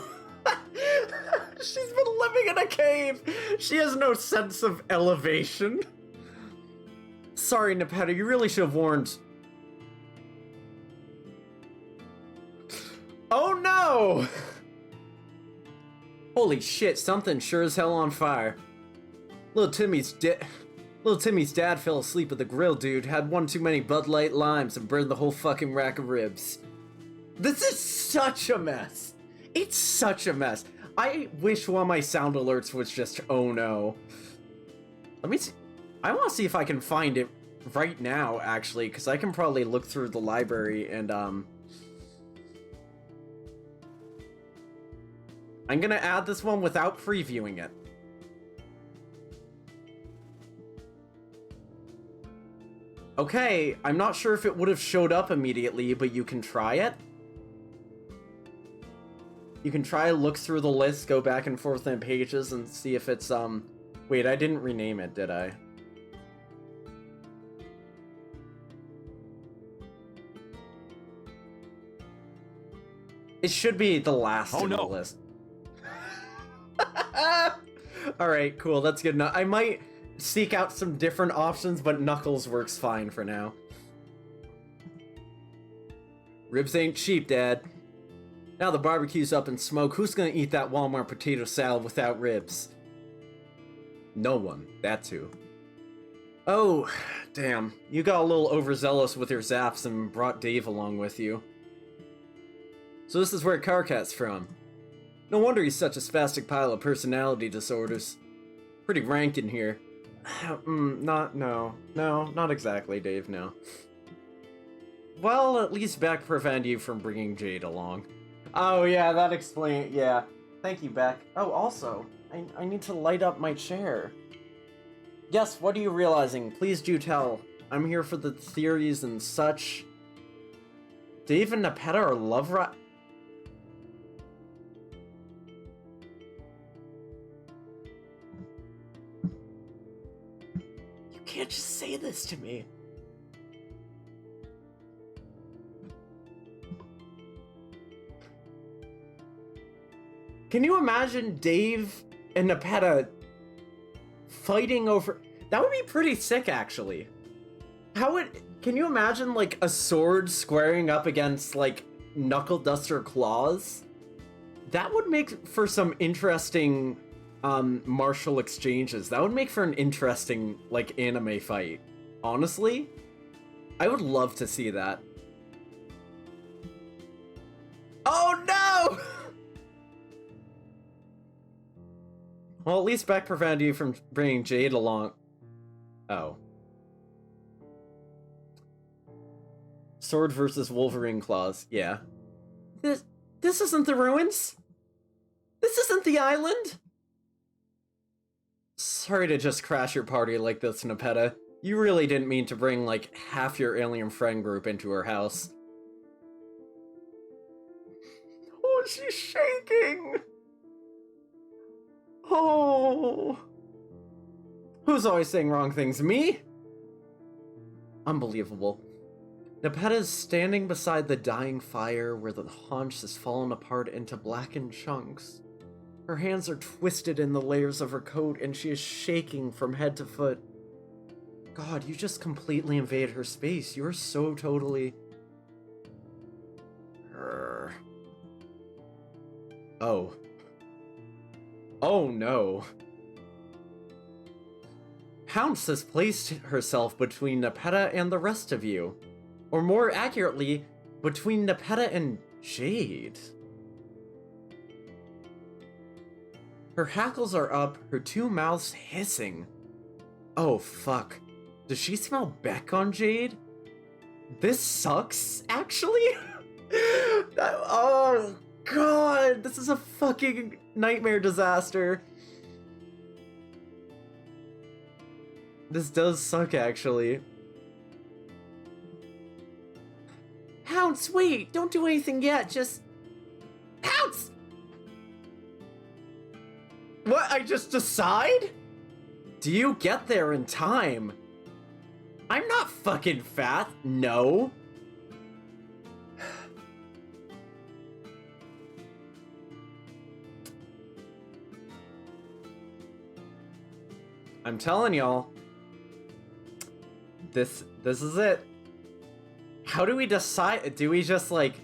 She's been living in a cave! She has no sense of elevation. Sorry, Nepeta, you really should have warned. Oh no! Holy shit, something sure as hell on fire. Little Timmy's dad fell asleep at the grill, dude. Had one too many Bud Light limes and burned the whole fucking rack of ribs. This is such a mess. It's such a mess. I wish one of my sound alerts was just, oh no. Let me see. I want to see if I can find it right now, actually, because I can probably look through the library and, I'm gonna add this one without previewing it. Okay, I'm not sure if it would have showed up immediately, but you can try it. You can try to look through the list, go back and forth in pages, and see if it's, Wait, I didn't rename it, did I? It should be the last in the list. Alright, cool, that's good enough. I might seek out some different options, but Knuckles works fine for now. Ribs ain't cheap, Dad. Now the barbecue's up in smoke, who's gonna eat that Walmart potato salad without ribs? No one, that's who. Oh, damn. You got a little overzealous with your zaps and brought Dave along with you. So this is where Karkat's from. No wonder he's such a spastic pile of personality disorders. Pretty rank in here. Not exactly, Dave, no. Well, at least Beck prevented you from bringing Jade along. Oh yeah, that explains, yeah. Thank you, Beck. Oh, also, I need to light up my chair. Yes, what are you realizing? Please do tell. I'm here for the theories and such. Dave and Nepeta are love You can't just say this to me. Can you imagine Dave and Nepeta fighting over... That would be pretty sick, actually. Can you imagine, like, a sword squaring up against, like, Knuckle Duster claws? That would make for some interesting, martial exchanges. That would make for an interesting, like, anime fight. Honestly, I would love to see that. Oh, no! Well, at least Beck prevented you from bringing Jade along. Oh. Sword versus Wolverine claws, yeah. This isn't the ruins? This isn't the island? Sorry to just crash your party like this, Nepeta. You really didn't mean to bring, like, half your alien friend group into her house. Oh, she's shaking! Oh. Who's always saying wrong things? Me? Unbelievable. Nepeta's standing beside the dying fire where the haunch has fallen apart into blackened chunks. Her hands are twisted in the layers of her coat and she is shaking from head to foot. God, you just completely invaded her space. You're so totally... Oh. Oh no. Pounce has placed herself between Nepeta and the rest of you. Or more accurately, between Nepeta and Jade. Her hackles are up, her two mouths hissing. Oh fuck. Does she smell Beck on Jade? This sucks, actually? Oh god, this is a fucking nightmare disaster. This does suck, actually. Pounce, wait! Don't do anything yet, just... Pounce! What, I just decide? Do you get there in time? I'm not fucking fat, no. I'm telling y'all. This is it. How do we decide? Do we just like...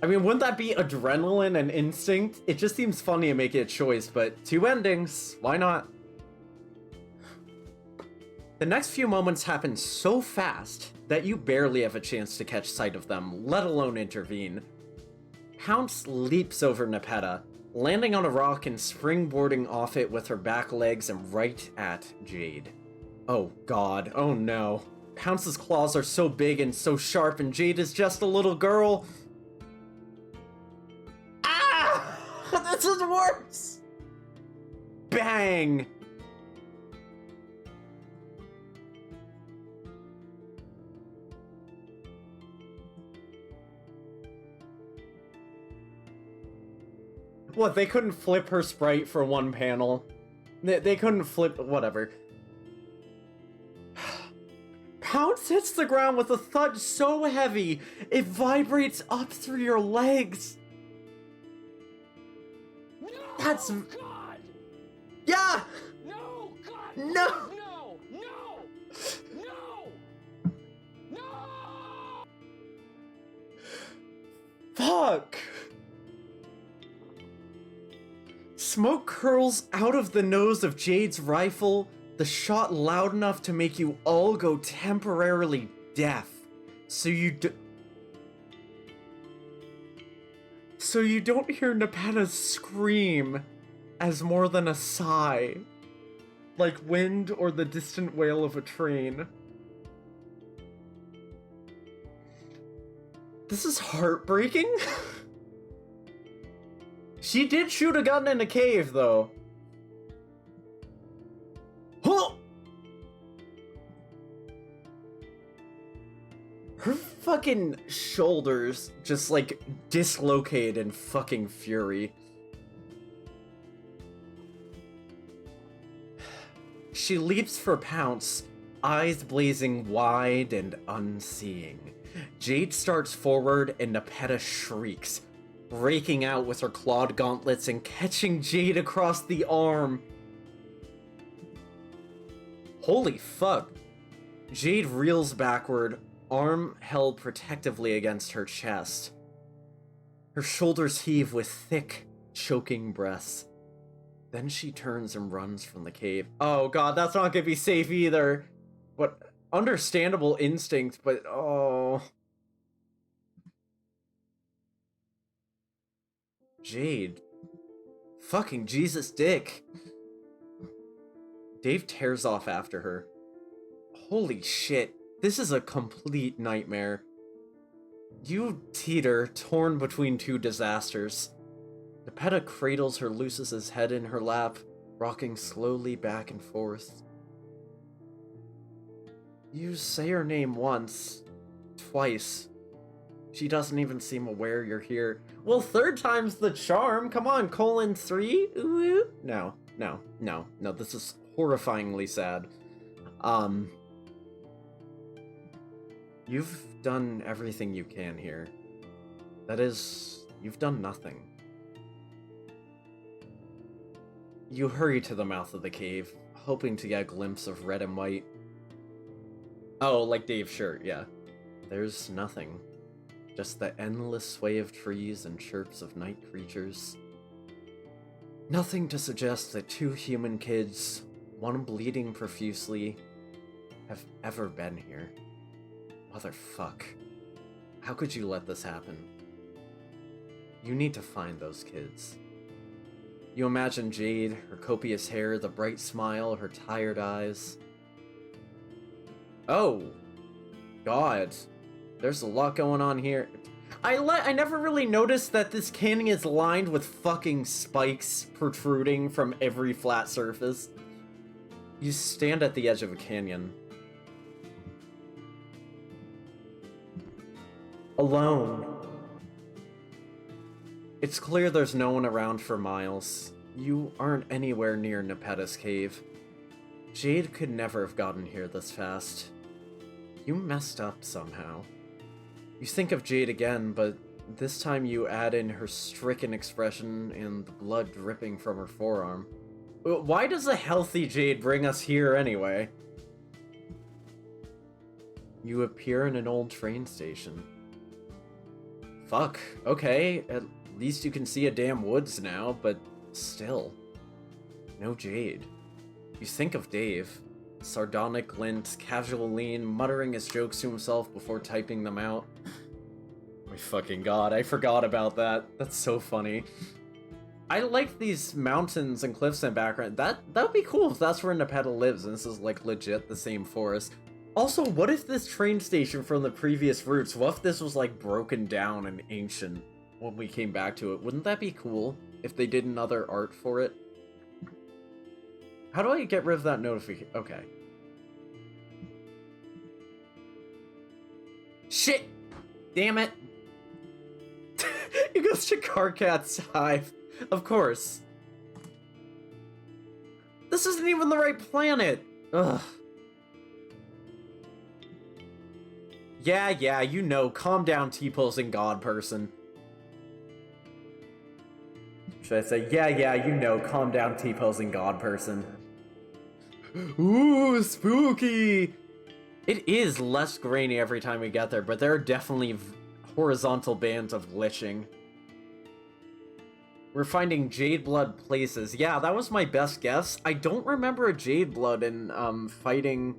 I mean, wouldn't that be adrenaline and instinct? It just seems funny to make it a choice, but two endings. Why not? The next few moments happen so fast that you barely have a chance to catch sight of them, let alone intervene. Pounce leaps over Nepeta, landing on a rock and springboarding off it with her back legs and right at Jade. Oh god, oh no. Pounce's claws are so big and so sharp and Jade is just a little girl. Ah! This is worse! Bang! What, they couldn't flip her sprite for one panel? They couldn't flip... whatever. Pounce hits the ground with a thud so heavy, it vibrates up through your legs. That's... Oh, God! Yeah! No! God! No! No! No! No! No! Fuck! Smoke curls out of the nose of Jade's rifle, the shot loud enough to make you all go temporarily deaf. So you don't hear Nepeta scream as more than a sigh, like wind or the distant wail of a train. This is heartbreaking. She did shoot a gun in a cave, though. Huh! Her fucking shoulders just, like, dislocate in fucking fury. She leaps for Pounce, eyes blazing wide and unseeing. Jade starts forward and Nepeta shrieks, raking out with her clawed gauntlets and catching Jade across the arm. Holy fuck. Jade reels backward, arm held protectively against her chest. Her shoulders heave with thick, choking breaths. Then she turns and runs from the cave. Oh god, that's not gonna be safe either. What understandable instinct, but oh. Jade. Fucking Jesus dick. Dave tears off after her. Holy shit, this is a complete nightmare. You teeter, torn between two disasters. Nepeta cradles her Lucis's head in her lap, rocking slowly back and forth. You say her name once, twice. She doesn't even seem aware you're here. Well, third time's the charm. Come on, :3? Ooh. No, this is horrifyingly sad. You've done everything you can here. That is, you've done nothing. You hurry to the mouth of the cave, hoping to get a glimpse of red and white. Oh, like Dave's shirt, yeah. There's nothing. Just the endless sway of trees and chirps of night creatures. Nothing to suggest that two human kids, one bleeding profusely, have ever been here. Motherfuck. How could you let this happen? You need to find those kids. You imagine Jade, her copious hair, the bright smile, her tired eyes. Oh. God. There's a lot going on here. I never really noticed that this canyon is lined with fucking spikes protruding from every flat surface. You stand at the edge of a canyon. Alone. It's clear there's no one around for miles. You aren't anywhere near Nepeta's cave. Jade could never have gotten here this fast. You messed up somehow. You think of Jade again, but this time you add in her stricken expression and the blood dripping from her forearm. Why does a healthy Jade bring us here anyway? You appear in an old train station. Fuck, okay, at least you can see a damn woods now, but still. No Jade. You think of Dave. Sardonic glint, casual lean, muttering his jokes to himself before typing them out. My fucking god, I forgot about that. That's so funny. I like these mountains and cliffs in the background. That would be cool if that's where Nepeta lives and this is like legit the same forest. Also, what if this train station from the previous routes, what if this was like broken down and ancient when we came back to it? Wouldn't that be cool if they did another art for it? How do I get rid of that notification? Okay. Shit! Damn it! It goes to Karkat's hive. Of course. This isn't even the right planet! Ugh. Yeah, you know, calm down, T-posing god person. Should I say, yeah, you know, calm down, T-posing god person. Ooh, spooky! It is less grainy every time we get there, but there are definitely horizontal bands of glitching. We're finding Jade Blood places. Yeah, that was my best guess. I don't remember a Jade Blood in, fighting...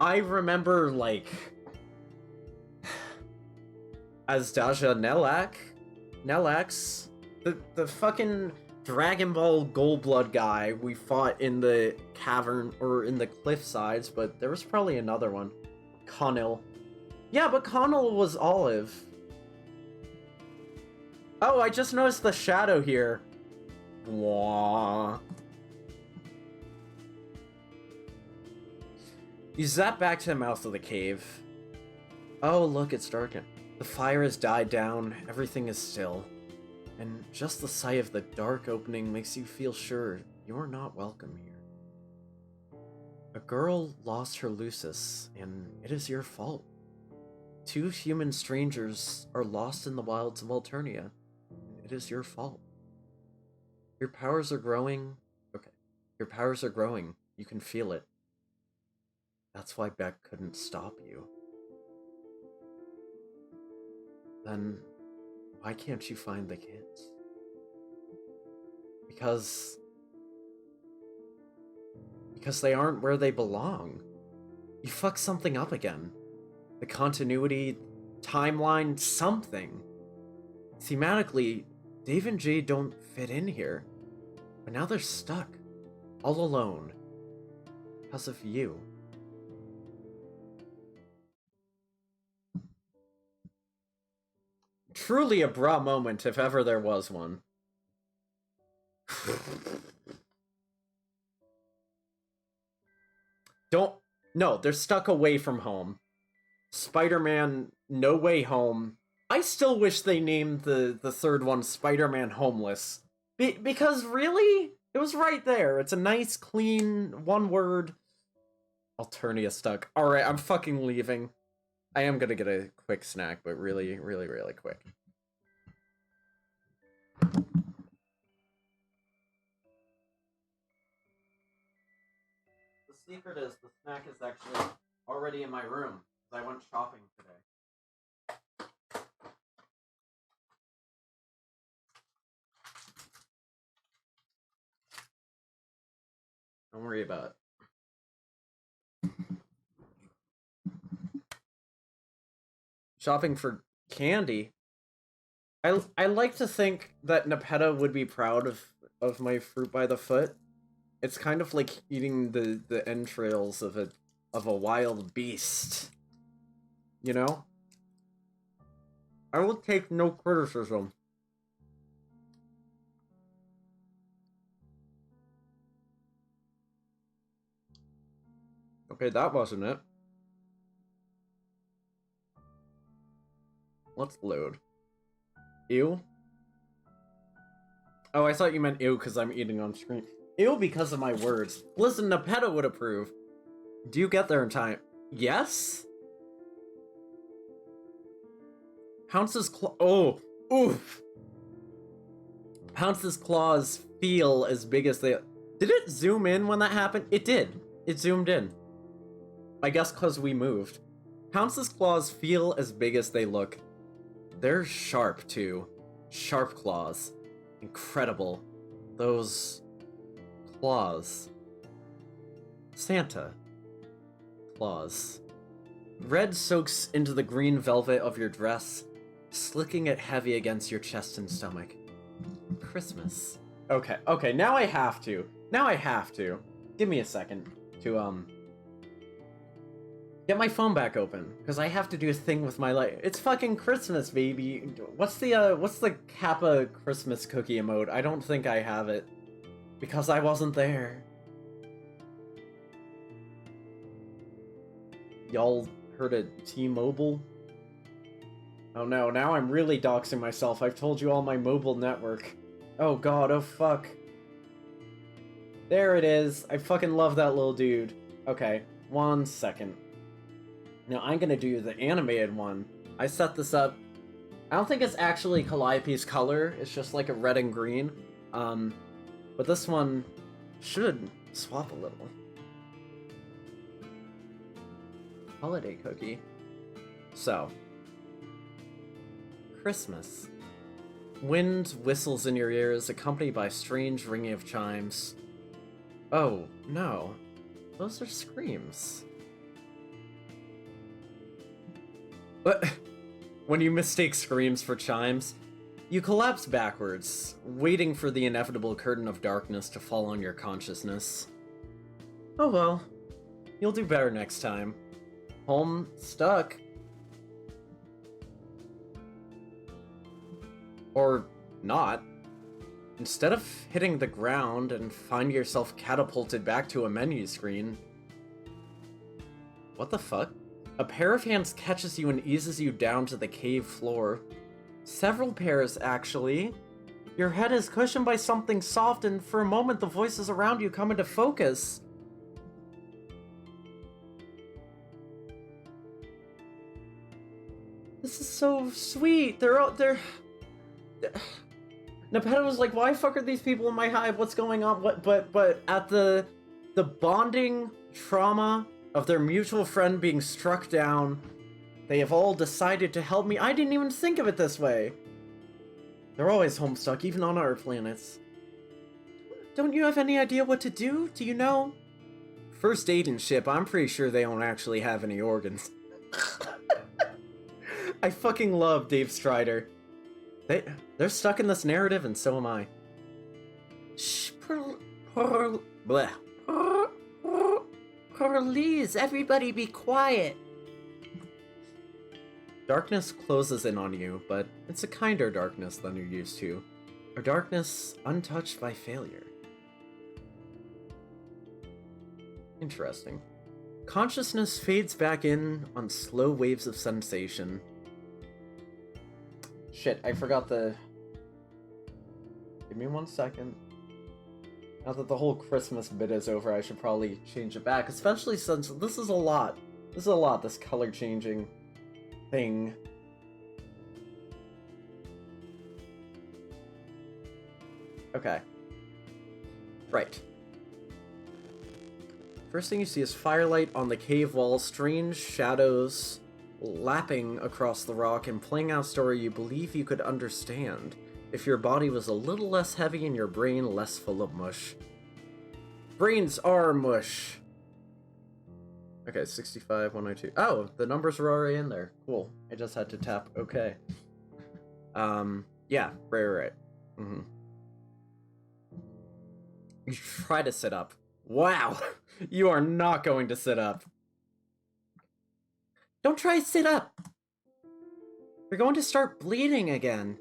I remember, like... Asdaja Nelax? The fucking Dragon Ball Gold Blood guy we fought in the cavern, or in the cliff sides, but there was probably another one. Connell. Yeah, but Connell was olive. Oh, I just noticed the shadow here. Wah. You zap back to the mouth of the cave. Oh, look, it's darkened. The fire has died down, everything is still. And just the sight of the dark opening makes you feel sure you're not welcome here. A girl lost her Lucis, and it is your fault. 2 human strangers are lost in the wilds of Alternia. It is your fault. Your powers are growing. Okay. Your powers are growing. You can feel it. That's why Beck couldn't stop you. Then why can't you find the kids? Because they aren't where they belong. You fucked something up again. The continuity, timeline, something. Thematically, Dave and Jade don't fit in here. But now they're stuck. All alone. Because of you. Truly a bra moment, if ever there was one. No, they're stuck away from home. Spider-Man No Way Home. I still wish they named the third one Spider-Man Homeless. Because really? It was right there. It's a nice, clean, one word. Alternia stuck. Alright, I'm fucking leaving. I am gonna get a quick snack, but really, really, really quick. The secret is, the snack is actually already in my room, because I went shopping today. Don't worry about it. Shopping for candy? I like to think that Nepeta would be proud of my fruit by the foot. It's kind of like eating the entrails of a wild beast. You know? I will take no criticism. Okay, that wasn't it. Let's load. Ew? Oh, I thought you meant ew because I'm eating on screen. Ew because of my words. Listen, Nepeta would approve. Do you get there in time? Yes? Pounce's claw. Oh, oof. Pounce's claws feel as big as they. Did it zoom in when that happened? It did. It zoomed in. I guess because we moved. Pounce's claws feel as big as they look. They're sharp, too. Sharp claws. Incredible. Those claws. Santa. Claws. Red soaks into the green velvet of your dress, slicking it heavy against your chest and stomach. Christmas. Okay, now I have to. Give me a second to, get my phone back open, because I have to do a thing with my life. It's fucking Christmas, baby. What's the Kappa Christmas cookie emote? I don't think I have it. Because I wasn't there. Y'all heard of T-Mobile? Oh no, now I'm really doxing myself. I've told you all my mobile network. Oh god, oh fuck. There it is. I fucking love that little dude. Okay, 1 second. Now I'm gonna do the animated one. I set this up I don't think it's actually Calliope's color, it's just like a red and green. But this one should swap a little. Holiday cookie. So, Christmas. Wind whistles in your ears, accompanied by strange ringing of chimes. Oh, no. Those are screams. But when you mistake screams for chimes, you collapse backwards, waiting for the inevitable curtain of darkness to fall on your consciousness. Oh well. You'll do better next time. Home stuck. Or not. Instead of hitting the ground and find yourself catapulted back to a menu screen. What the fuck? A pair of hands catches you and eases you down to the cave floor. Several pairs, actually. Your head is cushioned by something soft, and for a moment the voices around you come into focus. This is so sweet. They're Nepeta was like, why fuck are these people in my hive? What's going on? But at the bonding trauma of their mutual friend being struck down, they have all decided to help me. I didn't even think of it this way. They're always homestuck, even on our planets. Don't you have any idea what to do? Do you know? First agent ship, I'm pretty sure they don't actually have any organs. I fucking love Dave Strider. They're stuck in this narrative, and so am I. Shh, Please, everybody be quiet. Darkness closes in on you, but it's a kinder darkness than you're used to. A darkness untouched by failure. Interesting. Consciousness fades back in on slow waves of sensation. Shit, I forgot the... Give me 1 second. Now that the whole Christmas bit is over, I should probably change it back, especially since this is a lot. This is a lot, this color changing thing. Okay. Right. First thing you see is firelight on the cave wall, strange shadows lapping across the rock and playing out a story you believe you could understand if your body was a little less heavy and your brain less full of mush. Brains are mush. Okay, 65, 102. Oh, the numbers were already in there. Cool. I just had to tap OK. Yeah, right. Mm-hmm. You try to sit up. Wow! You are not going to sit up. Don't try to sit up! You're going to start bleeding again.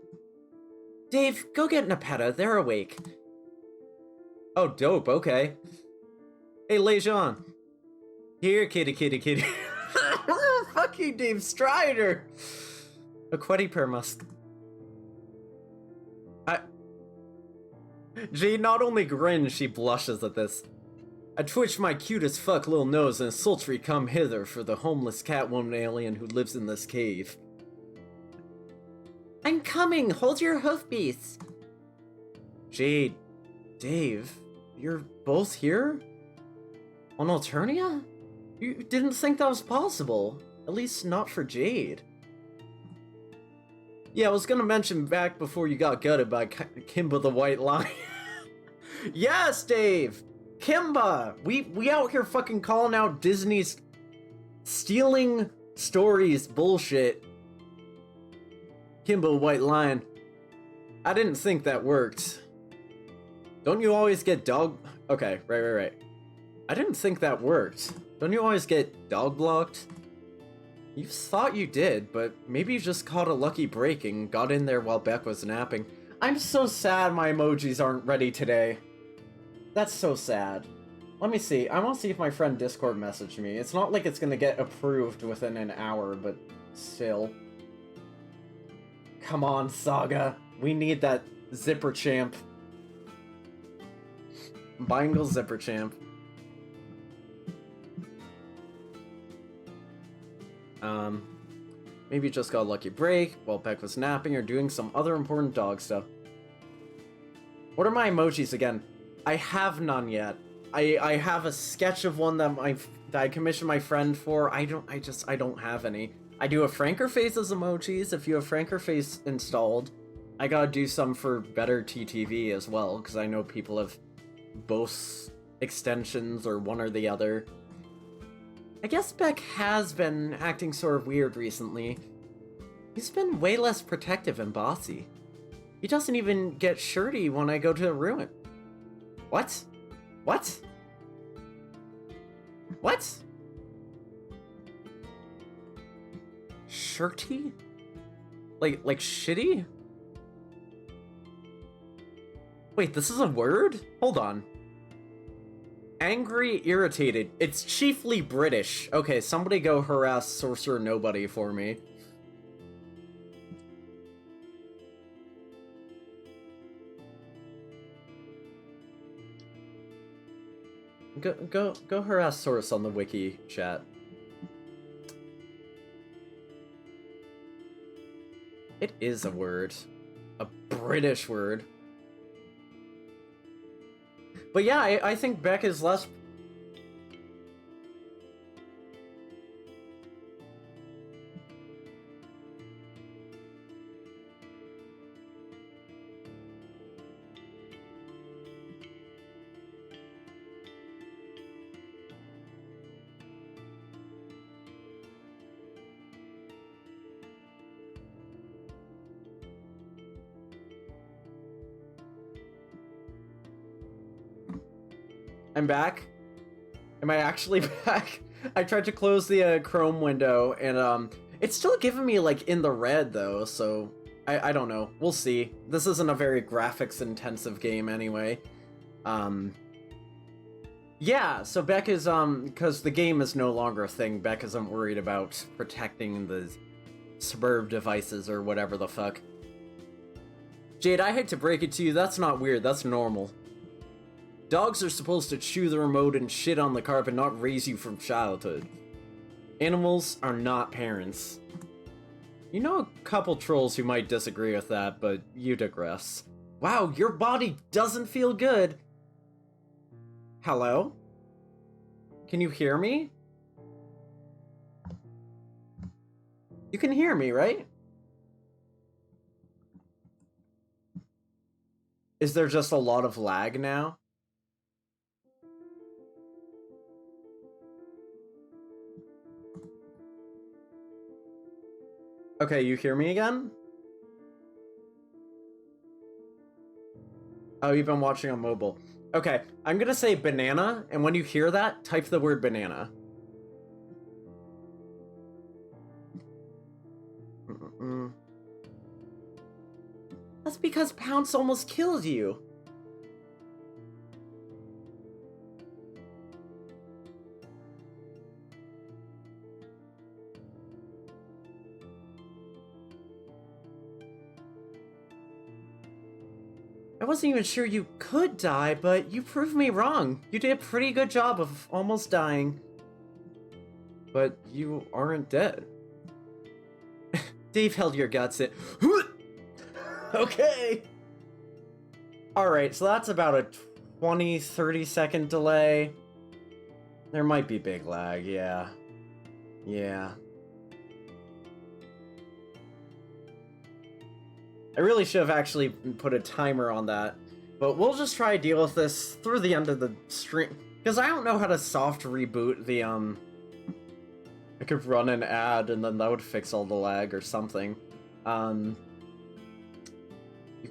Dave, go get Nepeta. They're awake. Oh, dope. Okay. Hey, Lejean. Here, kitty. Fuck you, Dave Strider. A quetty pair must... Jade not only grins, she blushes at this. I twitch my cute as fuck little nose and sultry come hither for the homeless Catwoman alien who lives in this cave. I'm coming! Hold your hoofbeats! Jade, Dave, you're both here? On Alternia? You didn't think that was possible. At least not for Jade. Yeah, I was gonna mention back before you got gutted by Kimba the White Lion. Yes, Dave! Kimba! We out here fucking calling out Disney's stealing stories bullshit. Kimba White Lion. I didn't think that worked. Don't you always get dog... Okay, right. I didn't think that worked. Don't you always get dog blocked? You thought you did, but maybe you just caught a lucky break and got in there while Beck was napping. I'm so sad my emojis aren't ready today. That's so sad. Let me see. I want to see if my friend Discord messaged me. It's not like it's gonna get approved within an hour, but still. Come on, Saga. We need that Zipper Champ. Bingle Zipper Champ. Maybe you just got a lucky break while Beck was napping or doing some other important dog stuff. What are my emojis again? I have none yet. I have a sketch of one that I commissioned my friend for. I don't have any. I do have Franker Faces emojis. If you have Franker Face installed, I gotta do some for better TTV as well, because I know people have both extensions or one or the other. I guess Beck has been acting sort of weird recently. He's been way less protective and bossy. He doesn't even get shirty when I go to the ruin. What? What? What? Shirty? Like shitty? Wait, this is a word? Hold on. Angry, irritated. It's chiefly British. Okay, somebody go harass Sorcerer Nobody for me. Go harass Source on the wiki chat. It is a word. A British word. But yeah, I think Beck is less... I'm back. Am I actually back? I tried to close the Chrome window, and it's still giving me like in the red though, so I don't know. We'll see. This isn't a very graphics intensive game anyway. Yeah, so Beck is because the game is no longer a thing, Beck isn't worried about protecting the suburb devices or whatever the fuck. Jade, I hate to break it to you, that's not weird, that's normal. Dogs are supposed to chew the remote and shit on the carpet, not raise you from childhood. Animals are not parents. You know a couple trolls who might disagree with that, but you digress. Wow, your body doesn't feel good. Hello? Can you hear me? You can hear me, right? Is there just a lot of lag now? Okay, you hear me again? Oh, you've been watching on mobile. Okay, I'm gonna say banana, and when you hear that, type the word banana. That's because Pounce almost killed you. I wasn't even sure you could die, but you proved me wrong. You did a pretty good job of almost dying. But you aren't dead. Dave held your guts in. Okay! Alright, so that's about a 20-30 second delay. There might be big lag, yeah. Yeah. I really should have actually put a timer on that, but we'll just try to deal with this through the end of the stream, because I don't know how to soft reboot the, I could run an ad and then that would fix all the lag or something. You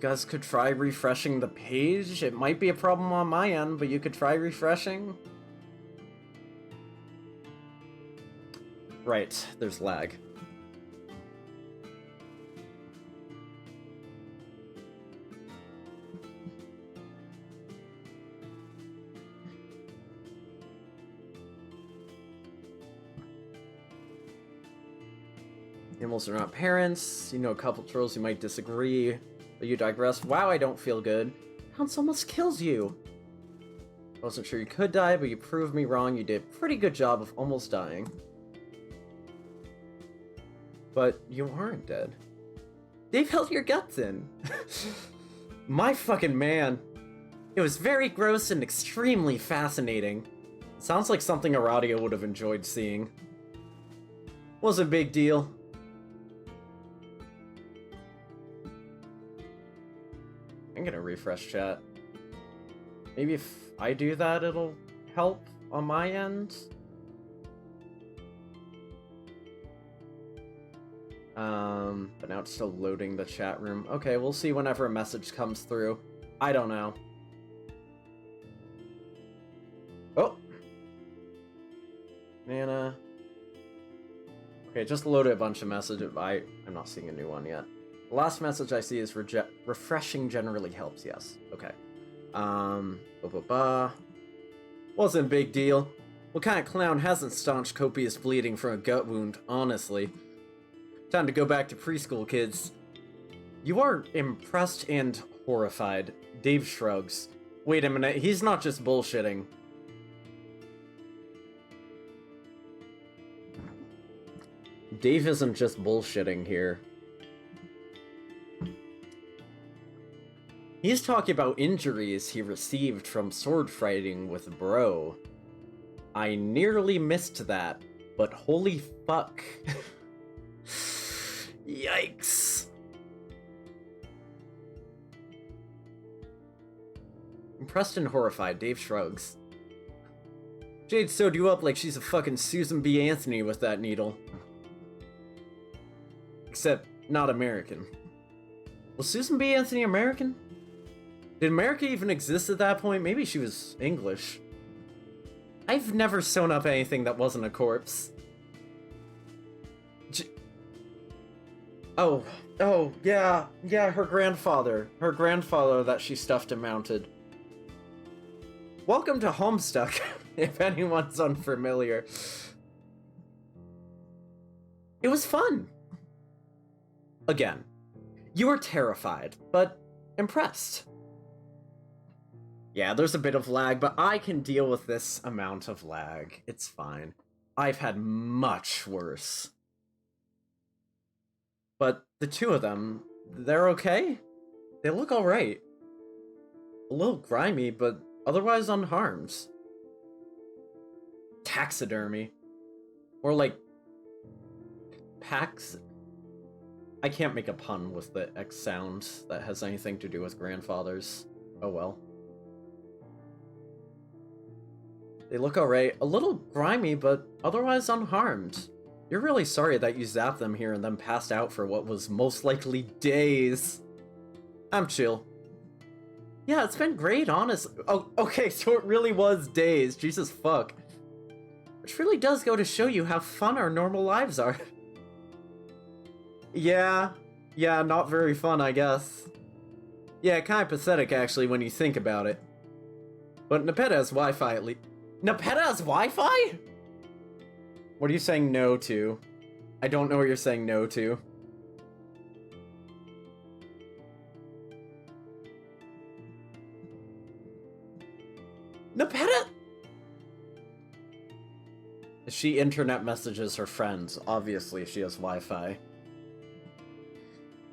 guys could try refreshing the page. It might be a problem on my end, but you could try refreshing. Right, there's lag. Animals are not parents. You know a couple trolls who might disagree, but you digress. Wow, I don't feel good. Pounce almost kills you. I wasn't sure you could die, but you proved me wrong. You did a pretty good job of almost dying. But you aren't dead. They've held your guts in. My fucking man. It was very gross and extremely fascinating. Sounds like something Aradia would have enjoyed seeing. Wasn't a big deal. I'm gonna refresh chat. Maybe if I do that, it'll help on my end. But now it's still loading the chat room. Okay, we'll see whenever a message comes through. I don't know. Oh! Nana. Okay, just loaded a bunch of messages. I'm not seeing a new one yet. The last message I see is refreshing generally helps, yes. Okay. Wasn't a big deal. What kind of clown hasn't staunched copious bleeding from a gut wound, honestly? Time to go back to preschool, kids. You are impressed and horrified. Dave shrugs. Wait a minute, he's not just bullshitting. Dave isn't just bullshitting here. He's talking about injuries he received from sword fighting with Bro. I nearly missed that, but holy fuck. Yikes. Impressed and horrified, Dave shrugs. Jade sewed you up like she's a fucking Susan B. Anthony with that needle. Except, not American. Was Susan B. Anthony American? Did America even exist at that point? Maybe she was English. I've never sewn up anything that wasn't a corpse. Oh, yeah, her grandfather. Her grandfather that she stuffed and mounted. Welcome to Homestuck, if anyone's unfamiliar. It was fun. Again, you were terrified, but impressed. Yeah, there's a bit of lag, but I can deal with this amount of lag. It's fine. I've had much worse. But the two of them, they're okay? They look alright. A little grimy, but otherwise unharmed. Taxidermy. Or like... I can't make a pun with the X sound that has anything to do with grandfathers. Oh well. They look alright. A little grimy, but otherwise unharmed. You're really sorry that you zapped them here and then passed out for what was most likely days. I'm chill. Yeah, it's been great, honestly. Oh, okay, so it really was days. Jesus fuck. Which really does go to show you how fun our normal lives are. Yeah, not very fun, I guess. Yeah, kind of pathetic, actually, when you think about it. But Nepeta has Wi-Fi at least. Nepeta has Wi-Fi? What are you saying no to? I don't know what you're saying no to. Nepeta? She internet messages her friends. Obviously, she has Wi-Fi.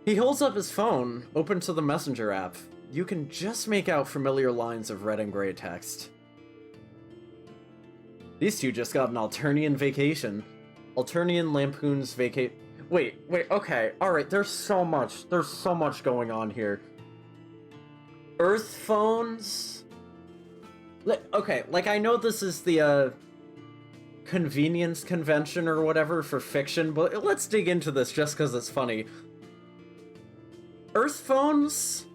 He holds up his phone, open to the messenger app. You can just make out familiar lines of red and gray text. These two just got an Alternian vacation. Alternian lampoons vacate. Wait, okay, alright, there's so much going on here. Earth phones? Okay, like I know this is the, convenience convention or whatever for fiction, but let's dig into this just because it's funny. Earth phones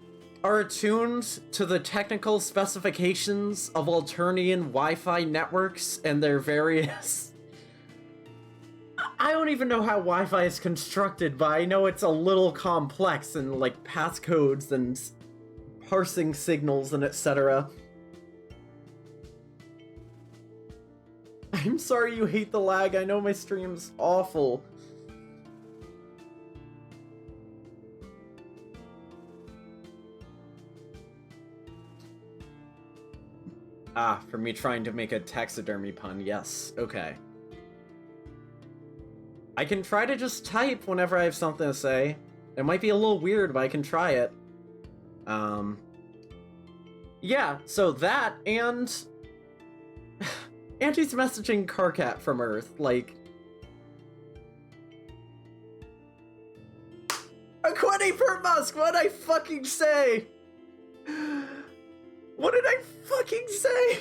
are attuned to the technical specifications of Alternian Wi-Fi networks and their various... I don't even know how Wi-Fi is constructed, but I know it's a little complex and like passcodes and parsing signals and etc. I'm sorry you hate the lag, I know my stream's awful. Ah, for me trying to make a taxidermy pun, yes, okay. I can try to just type whenever I have something to say. It might be a little weird, but I can try it. Yeah, so that, and... Auntie's messaging Carcat from Earth, like... Aquati per Musk, what'd I fucking say? What did I fucking say?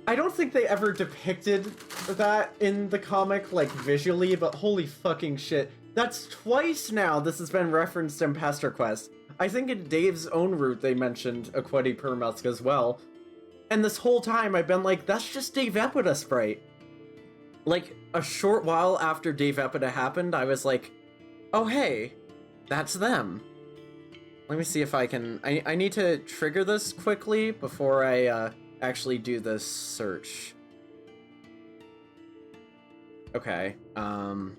I don't think they ever depicted that in the comic, like, visually, but holy fucking shit. That's twice now this has been referenced in Pastor Quest. I think in Dave's own route they mentioned Aquati Permusk as well. And this whole time I've been like, that's just Dave Epida sprite. Like, a short while after Dave Epida happened, I was like, oh hey, that's them. Let me see if I can... I need to trigger this quickly before I actually do this search. Okay, hold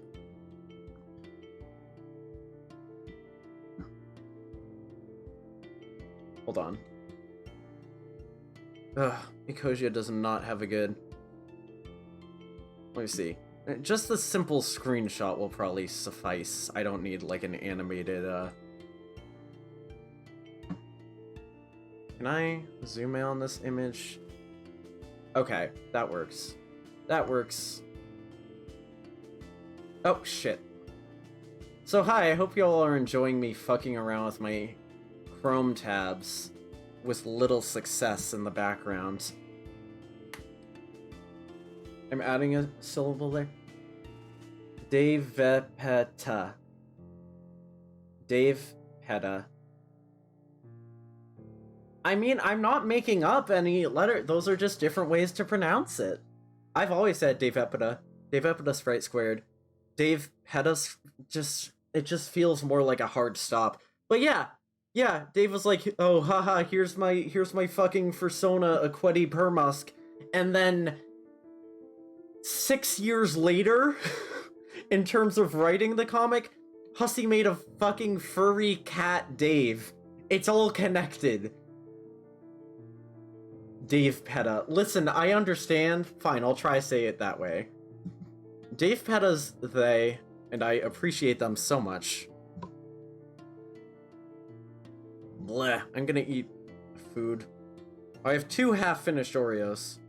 on. Ugh, Nicosia does not have a good... Let me see. Just the simple screenshot will probably suffice. I don't need, like, an animated, Can I zoom in on this image? Okay, that works. That works. Oh, shit. So, hi, I hope you all are enjoying me fucking around with my Chrome tabs with little success in the background. I'm adding a syllable there. Davepeta. Dave Peta. I mean, I'm not making up any letter. Those are just different ways to pronounce it. I've always said Dave Epida. Dave Epida sprite squared. Dave Peta's just... It just feels more like a hard stop. But yeah. Yeah, Dave was like, oh, haha, here's my fucking persona, Aquati Permusk. And then... 6 years later, in terms of writing the comic, Hussey made a fucking furry cat Dave. It's all connected. Dave Peta. Listen, I understand. Fine, I'll try to say it that way. Dave Peta's they, and I appreciate them so much. Bleh, I'm gonna eat food. I have 2 half-finished Oreos.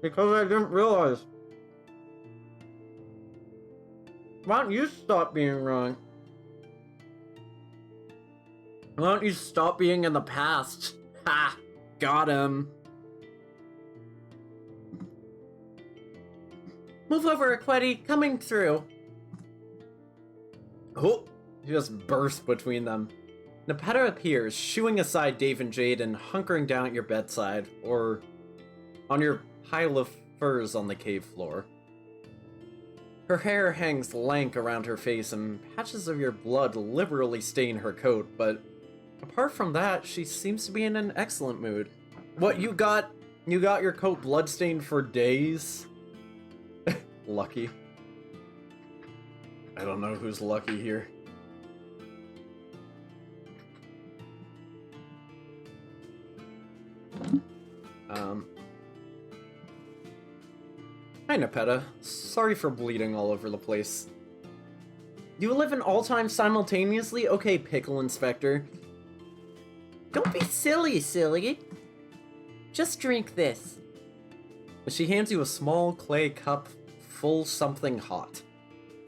Because I didn't realize. Why don't you stop being wrong? Why don't you stop being in the past? Ha! Got him. Move over, Aquati. Coming through. Oh! He just burst between them. Nepeta appears, shooing aside Dave and Jade and hunkering down at your bedside, or on your pile of furs on the cave floor. Her hair hangs lank around her face and patches of your blood liberally stain her coat, but apart from that, she seems to be in an excellent mood. What, you got your coat bloodstained for days? Lucky. I don't know who's lucky here. Hi, Nepeta. Sorry for bleeding all over the place. You live in all time simultaneously? Okay, Pickle Inspector. Don't be silly, silly. Just drink this. She hands you a small clay cup full something hot.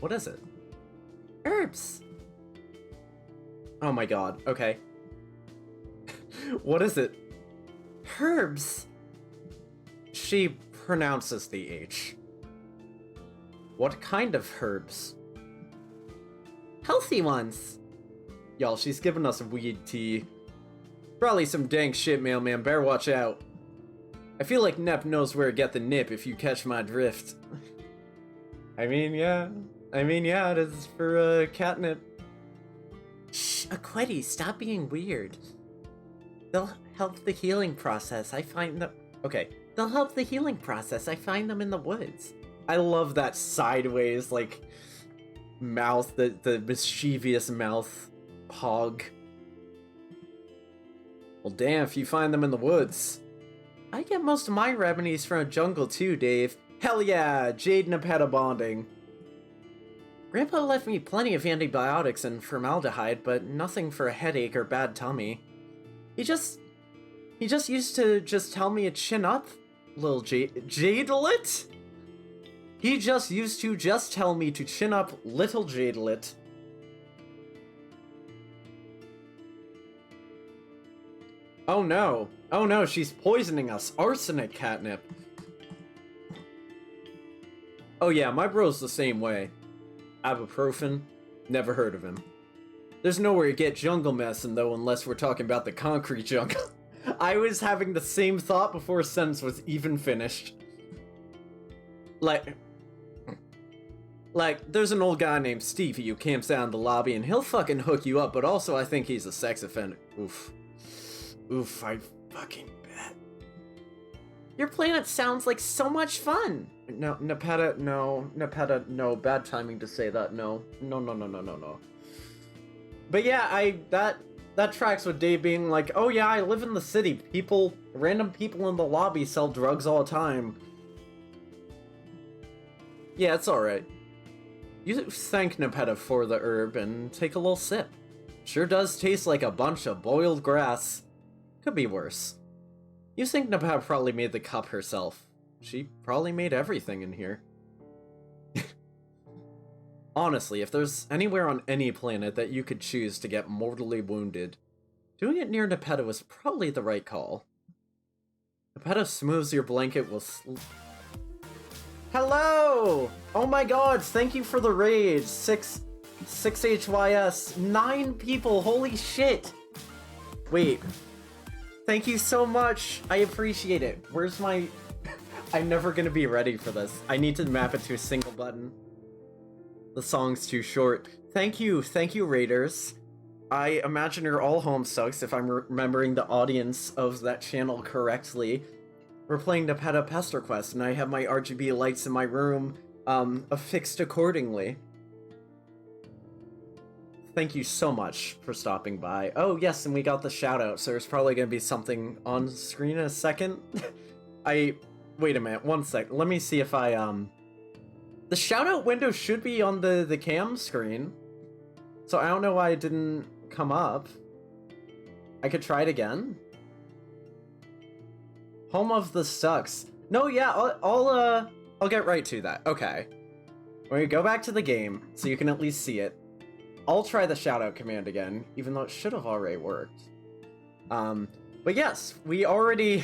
What is it? Herbs. Oh my god, okay. What is it? Herbs. She pronounces the H. What kind of herbs? Healthy ones. Y'all, she's giving us weed tea. Probably some dank shit, mailman. Better watch out. I feel like Nep knows where to get the nip if you catch my drift. I mean, yeah, it is for, catnip. Shh, Aquati, stop being weird. They'll help the healing process. I find them... Okay. They'll help the healing process. I find them in the woods. I love that sideways, like, mouth, the mischievous mouth hog. Well, damn if you find them in the woods. I get most of my remedies from a jungle too, Dave. Hell yeah, Jade Nepeta bonding. Grandpa left me plenty of antibiotics and formaldehyde, but nothing for a headache or bad tummy. He just used to just tell me to chin up, little Jadelet? He just used to just tell me to chin up, little Jadelet. Oh no. Oh no, she's poisoning us. Arsenic catnip. Oh yeah, my bro's the same way. Ibuprofen? Never heard of him. There's nowhere to get jungle medicine though unless we're talking about the concrete jungle. I was having the same thought before a sentence was even finished. Like, there's an old guy named Stevie who camps out in the lobby and he'll fucking hook you up, but also I think he's a sex offender. Oof. Oof, I fucking bet. Your planet sounds like so much fun! No, Nepeta, no, bad timing to say that, no. No. But yeah, that tracks with Dave being like, oh yeah, I live in the city. Random people in the lobby sell drugs all the time. Yeah, it's alright. You thank Nepeta for the herb and take a little sip. Sure does taste like a bunch of boiled grass. Could be worse. You think Nepeta probably made the cup herself. She probably made everything in here. Honestly, if there's anywhere on any planet that you could choose to get mortally wounded, doing it near Nepeta was probably the right call. Nepeta smooths your blanket with... Hello! Oh my god, thank you for the raid. 6 HYS. 9 people, holy shit! Wait. Thank you so much. I appreciate it. Where's my... I'm never gonna be ready for this. I need to map it to a single button. The song's too short. Thank you, Raiders. I imagine you're all homestucks if I'm remembering the audience of that channel correctly. We're playing Nepeta Pester Quest, and I have my RGB lights in my room, affixed accordingly. Thank you so much for stopping by. Oh yes, and we got the shoutout, so there's probably gonna be something on screen in a second. Wait a minute, one sec. Let me see if I, the shoutout window should be on the cam screen. So I don't know why it didn't come up. I could try it again. Home of the Stucks. No, yeah, I'll get right to that. Okay. When we go back to the game, so you can at least see it, I'll try the shoutout command again, even though it should have already worked. But yes, we already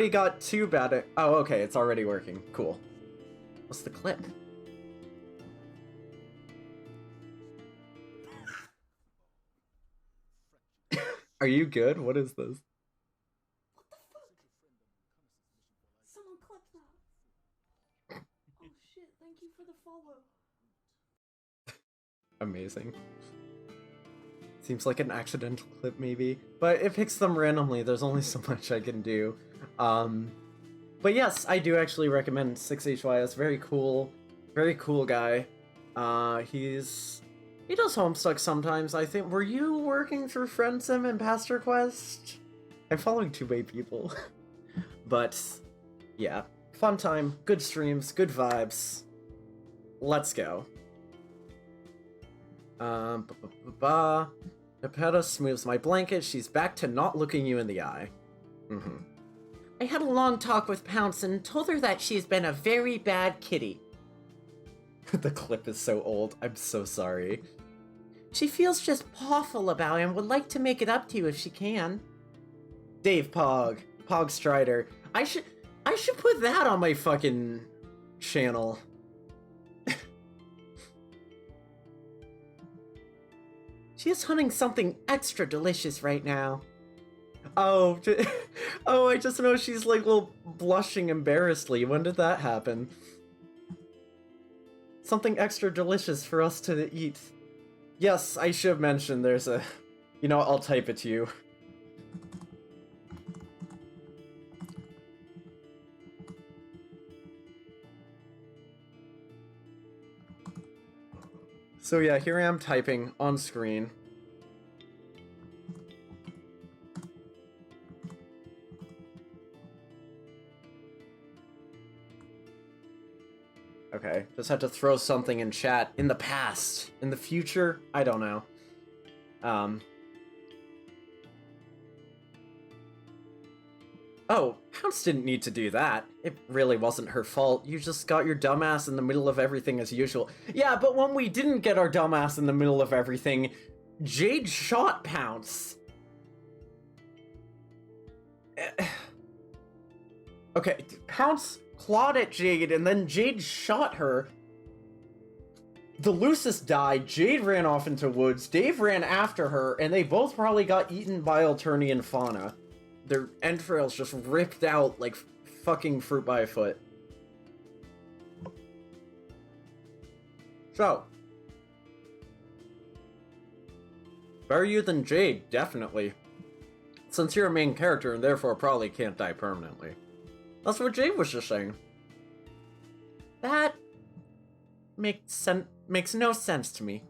got 2 bad. Oh, okay, it's already working. Cool. What's the clip? Are you good? What is this? What the fuck? Someone clip that. Oh shit, thank you for the follow. Amazing. Seems like an accidental clip, maybe. But it picks them randomly. There's only so much I can do. But yes, I do actually recommend 6HYS. Very cool guy. He does Homestuck sometimes, I think. Were you working through Friendsim and Pastor Quest? I'm following 2 way people. But, yeah. Fun time, good streams, good vibes. Let's go. Nepeta smooths my blanket. She's back to not looking you in the eye. I had a long talk with Pounce and told her that she's been a very bad kitty. The clip is so old. I'm so sorry. She feels just awful about it and would like to make it up to you if she can. Dave Pog Strider. I should put that on my fucking channel. She is hunting something extra delicious right now. Oh, I just know she's like little blushing embarrassedly. When did that happen? Something extra delicious for us to eat. Yes, I should mention there's a... You know what, I'll type it to you. So yeah, here I am typing on screen. Okay, just had to throw something in chat. In the past. In the future? I don't know. Oh, Pounce didn't need to do that. It really wasn't her fault. You just got your dumbass in the middle of everything as usual. Yeah, but when we didn't get our dumbass in the middle of everything, Jade shot Pounce. Okay, Pounce clawed at Jade, and then Jade shot her. The Lucis died, Jade ran off into woods, Dave ran after her, and they both probably got eaten by Alternian fauna. Their entrails just ripped out like fucking fruit by a foot. So. Better you than Jade, definitely. Since you're a main character and therefore probably can't die permanently. That's what Jade was just saying. That makes no sense to me.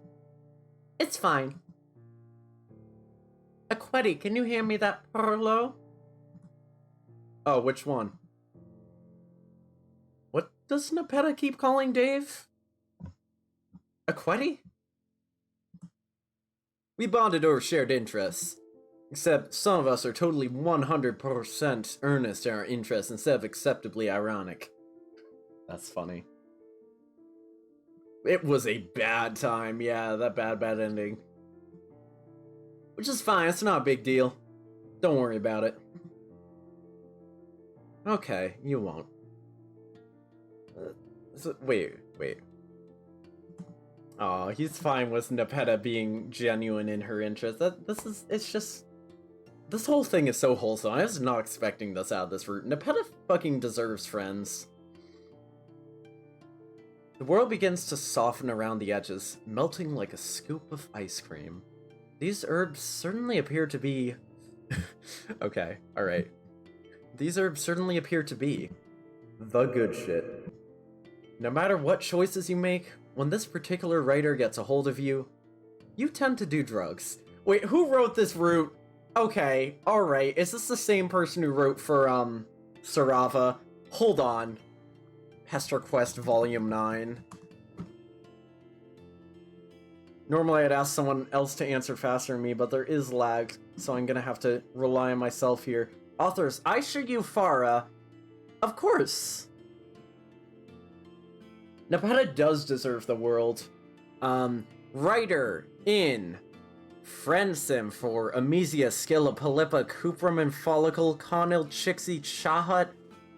It's fine. Aquetti, can you hand me that Perlo? Oh, which one? What does Nepeta keep calling Dave? Aquetti? We bonded over shared interests. Except some of us are totally 100% earnest in our interests instead of acceptably ironic. That's funny. It was a bad time, yeah, that bad ending. Which is fine, it's not a big deal. Don't worry about it. Okay, you won't. Wait. Aw, he's fine with Nepeta being genuine in her interest. This whole thing is so wholesome. I was not expecting this out of this route. Nepeta fucking deserves friends. The world begins to soften around the edges, melting like a scoop of ice cream. These herbs certainly appear to be... Okay, alright. These herbs certainly appear to be the good shit. No matter what choices you make, when this particular writer gets a hold of you, you tend to do drugs. Wait, who wrote this route? Okay, alright. Is this the same person who wrote for, Sarava? Hold on. Pester Quest Volume 9. Normally I'd ask someone else to answer faster than me, but there is lag, so I'm gonna have to rely on myself here. Authors, Aisha Yufara. Of course. Nepeta does deserve the world. Writer in Friendsim for Amnesia, Skilla, Palipa, Cuprum and Follicle, Conil, Chixie, Chahat,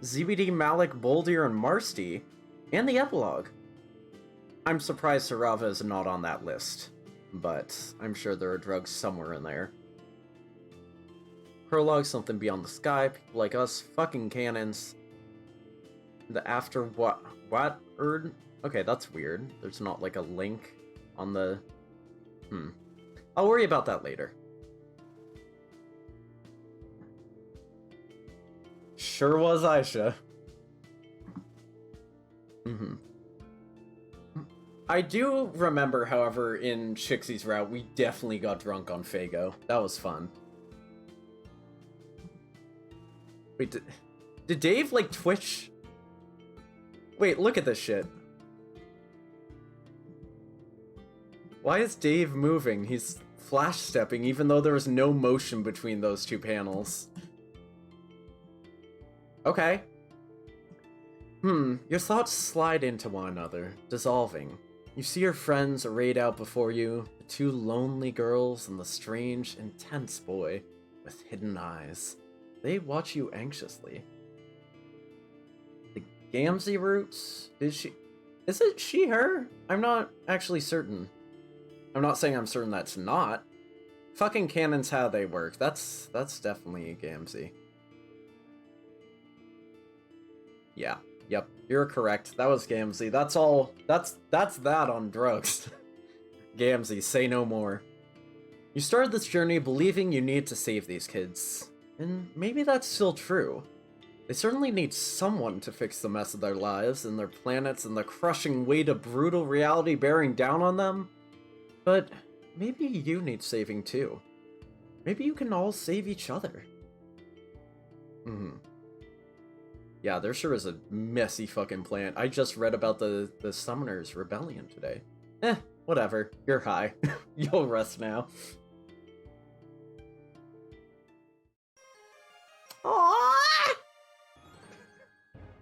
ZBD, Malik, Boldir, and Marsty, and the epilogue. I'm surprised Sarava is not on that list, but I'm sure there are drugs somewhere in there. Prologue, Something Beyond the Sky, People Like Us, Fucking Cannons. The After What Erd? Okay, that's weird. There's not like a link on the... I'll worry about that later. Sure was Aisha. I do remember, however, in Chixie's route, we definitely got drunk on Fago. That was fun. Wait, did Dave, like, twitch? Wait, look at this shit. Why is Dave moving? He's flash stepping even though there was no motion between those two panels. Okay. Your thoughts slide into one another, dissolving. You see your friends arrayed out before you, the two lonely girls and the strange, intense boy with hidden eyes. They watch you anxiously. The Gamzee roots? Is it she, her? I'm not actually certain. I'm not saying I'm certain that's not. Fucking canon's how they work. That's definitely a Gamzee. Yeah. Yep. You're correct. That was Gamzee. That's all. That's that on drugs. Gamzee, say no more. You started this journey believing you need to save these kids. And maybe that's still true. They certainly need someone to fix the mess of their lives and their planets and the crushing weight of brutal reality bearing down on them. But maybe you need saving too. Maybe you can all save each other. Yeah, there sure is a messy fucking plant. I just read about the Summoners Rebellion today. Whatever. You're high. You'll rest now. Aww!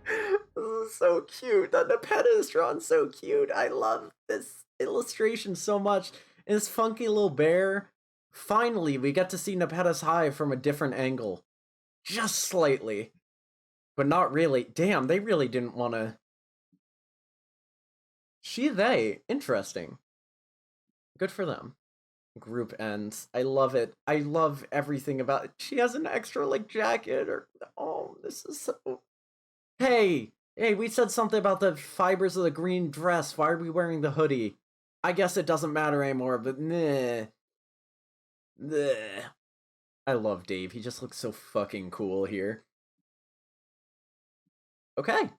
This is so cute. That Nepeta is drawn so cute. I love this illustration so much. And this funky little bear. Finally, we get to see Nepeta's hive from a different angle. Just slightly. But not really. Damn, they really didn't want to... They. Interesting. Good for them. Group ends. I love it. I love everything about it. She has an extra, like, jacket or... Oh, this is so... Hey! Hey, we said something about the fibers of the green dress. Why are we wearing the hoodie? I guess it doesn't matter anymore, but meh. Bleh. I love Dave. He just looks so fucking cool here. Okay.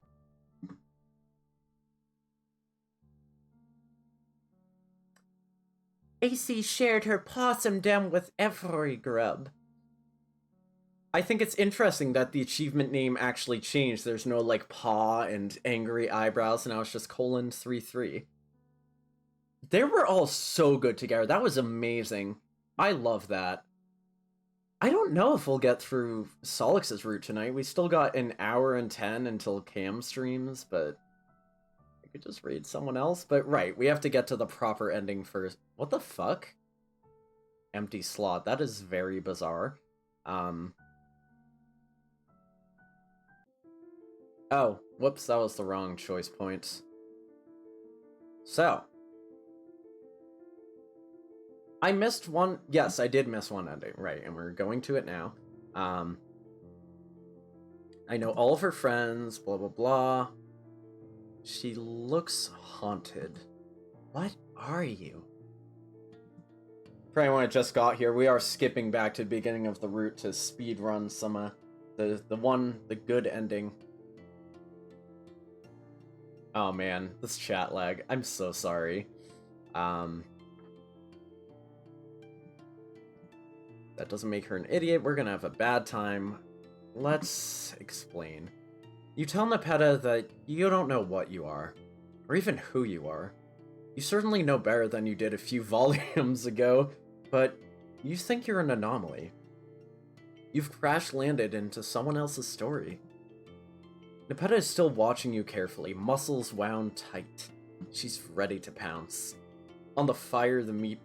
AC shared her possum den with every grub. I think it's interesting that the achievement name actually changed. There's no, like, paw and angry eyebrows, and now it's just :33. They were all so good together. That was amazing. I love that. I don't know if we'll get through Solix's route tonight. We still got an hour and 10 until Cam streams, but I could just raid someone else. But right, we have to get to the proper ending first. What the fuck? Empty slot. That is very bizarre. Oh, whoops, that was the wrong choice point. So. I missed one. Yes, I did miss one ending. Right, and we're going to it now. I know all of her friends, blah, blah, blah. She looks haunted. What are you? For anyone who just got here, we are skipping back to the beginning of the route to speedrun some, the good ending. Oh man, this chat lag. I'm so sorry. That doesn't make her an idiot. We're gonna have a bad time. Let's explain. You tell Nepeta that you don't know what you are, or even who you are. You certainly know better than you did a few volumes ago, but you think you're an anomaly. You've crash-landed into someone else's story. Nepeta is still watching you carefully, muscles wound tight. She's ready to pounce. On the fire, the meat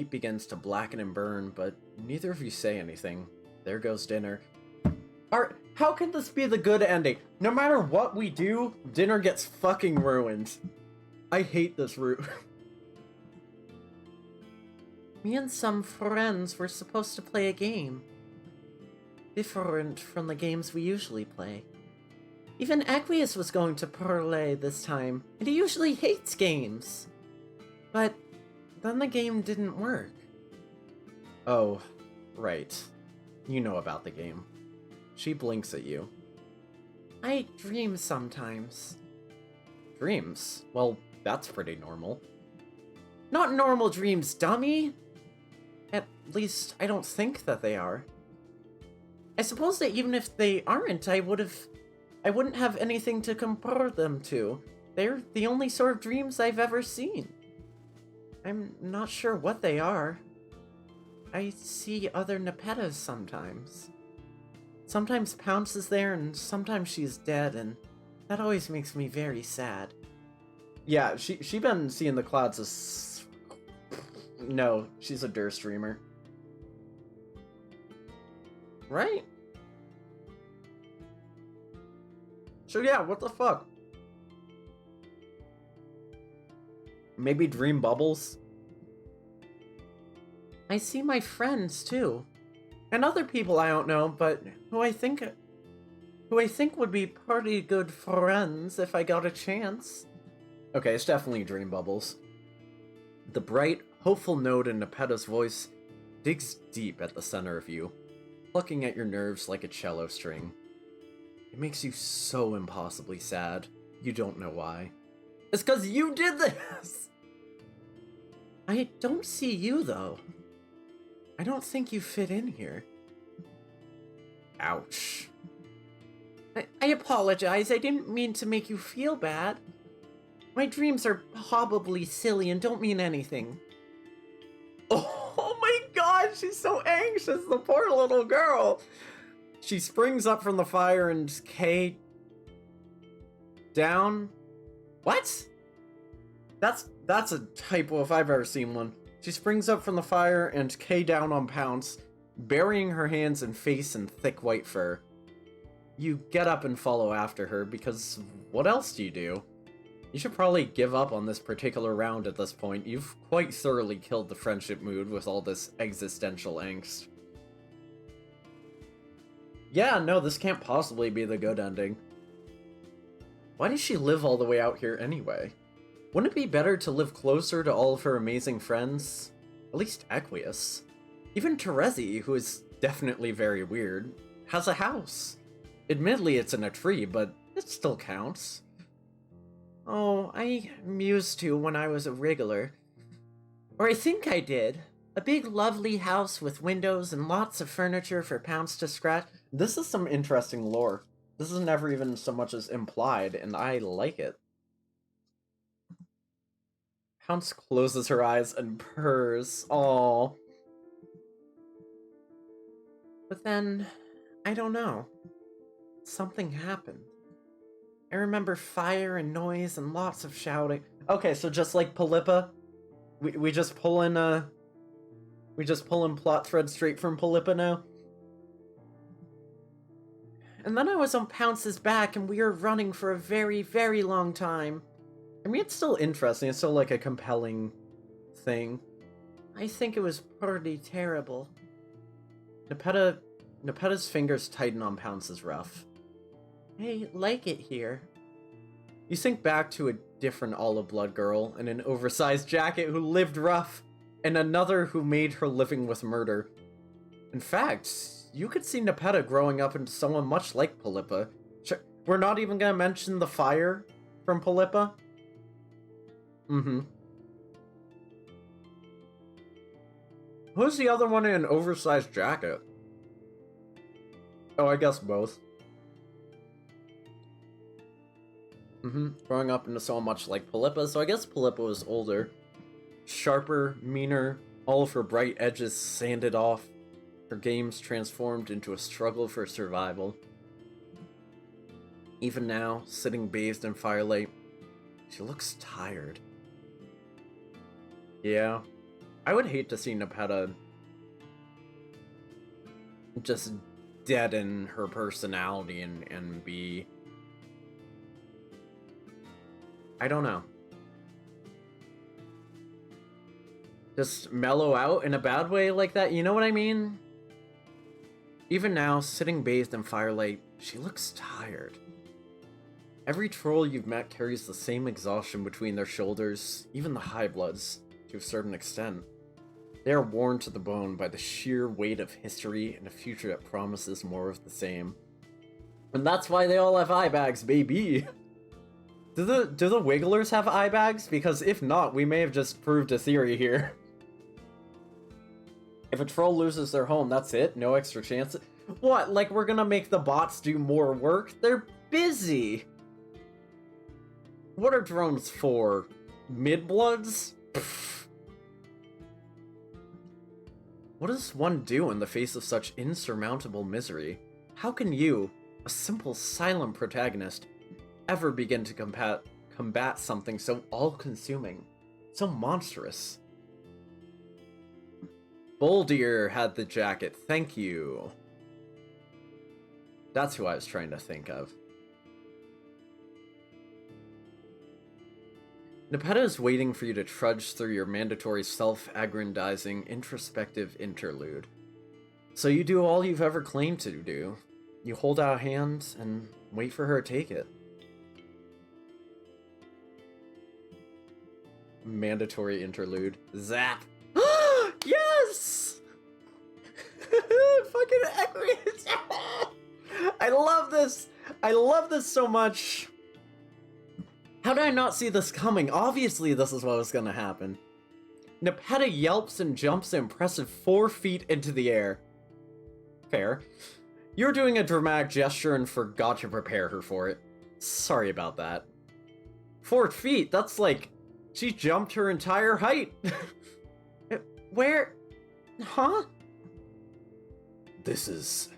begins to blacken and burn, but neither of you say anything. There goes dinner. How can this be the good ending? No matter what we do, dinner gets fucking ruined. I hate this route. Me and some friends were supposed to play a game. Different from the games we usually play. Even Aqueous was going to parlay this time, and he usually hates games. But then the game didn't work. Oh, right. You know about the game. She blinks at you. I dream sometimes. Dreams? Well, that's pretty normal. Not normal dreams, dummy! At least, I don't think that they are. I suppose that even if they aren't, I wouldn't have anything to compare them to. They're the only sort of dreams I've ever seen. I'm not sure what they are. I see other Nepetas sometimes. Sometimes Pounce is there, and sometimes she's dead, and that always makes me very sad. Yeah, she been seeing the clouds as... No, she's a Durst streamer. Right? So yeah, what the fuck? Maybe dream bubbles? I see my friends, too. And other people I don't know, but who I think would be pretty good friends if I got a chance. Okay, it's definitely dream bubbles. The bright, hopeful note in Nepeta's voice digs deep at the center of you, plucking at your nerves like a cello string. It makes you so impossibly sad. You don't know why. It's 'cause you did this! I don't see you, though. I don't think you fit in here. Ouch. I apologize. I didn't mean to make you feel bad. My dreams are probably silly and don't mean anything. Oh my god, she's so anxious, the poor little girl. She springs up from the fire and Kay down. What? That's a typo if I've ever seen one. She springs up from the fire and Kay down on Pounce, burying her hands and face in thick white fur. You get up and follow after her, because what else do you do? You should probably give up on this particular round at this point. You've quite thoroughly killed the friendship mood with all this existential angst. Yeah, no, this can't possibly be the good ending. Why does she live all the way out here anyway? Wouldn't it be better to live closer to all of her amazing friends? At least Equius. Even Terezi, who is definitely very weird, has a house. Admittedly, it's in a tree, but it still counts. Oh, I used to when I was a wriggler. Or I think I did. A big lovely house with windows and lots of furniture for Pounce to scratch. This is some interesting lore. This is never even so much as implied, and I like it. Pounce closes her eyes and purrs. Aww. But then, I don't know. Something happened. I remember fire and noise and lots of shouting. Okay, so just like Polyppa, we just pull in plot threads straight from Polyppa now. And then I was on Pounce's back and we were running for a very, very long time. I mean, it's still interesting. It's still like a compelling thing. I think it was pretty terrible. Nepeta's fingers tighten on Pounce's ruff. I like it here. You think back to a different olive blood girl in an oversized jacket who lived rough, and another who made her living with murder. In fact, you could see Nepeta growing up into someone much like Polyppa. We're not even gonna mention the fire from Polyppa? Mm-hmm. Who's the other one in an oversized jacket? Oh, I guess both. Growing up into so much like Polyppa, so I guess Polyppa was older. Sharper, meaner, all of her bright edges sanded off. Her games transformed into a struggle for survival. Even now, sitting bathed in firelight, she looks tired. Yeah, I would hate to see Nepeta just deaden her personality and be... I don't know. Just mellow out in a bad way like that, you know what I mean? Even now, sitting bathed in firelight, she looks tired. Every troll you've met carries the same exhaustion between their shoulders, even the high bloods, to a certain extent. They are worn to the bone by the sheer weight of history and a future that promises more of the same. And that's why they all have eye bags, baby! Do the Wigglers have eye bags? Because if not, we may have just proved a theory here. If a troll loses their home, that's it? No extra chances? What, like we're gonna make the bots do more work? They're busy! What are drones for? Mid-bloods? What does one do in the face of such insurmountable misery? How can you, a simple silent protagonist, ever begin to combat something so all-consuming, so monstrous? Boldier had the jacket, thank you. That's who I was trying to think of. Nepeta is waiting for you to trudge through your mandatory self-aggrandizing, introspective interlude. So you do all you've ever claimed to do. You hold out a hand and wait for her to take it. Mandatory interlude. Zap! Yes! Fucking Equius! I love this! I love this so much! How did I not see this coming? Obviously this is what was gonna happen. Nepeta yelps and jumps an impressive 4 feet into the air. Fair. You're doing a dramatic gesture and forgot to prepare her for it. Sorry about that. 4 feet, that's like... She jumped her entire height. Where? Huh? This is...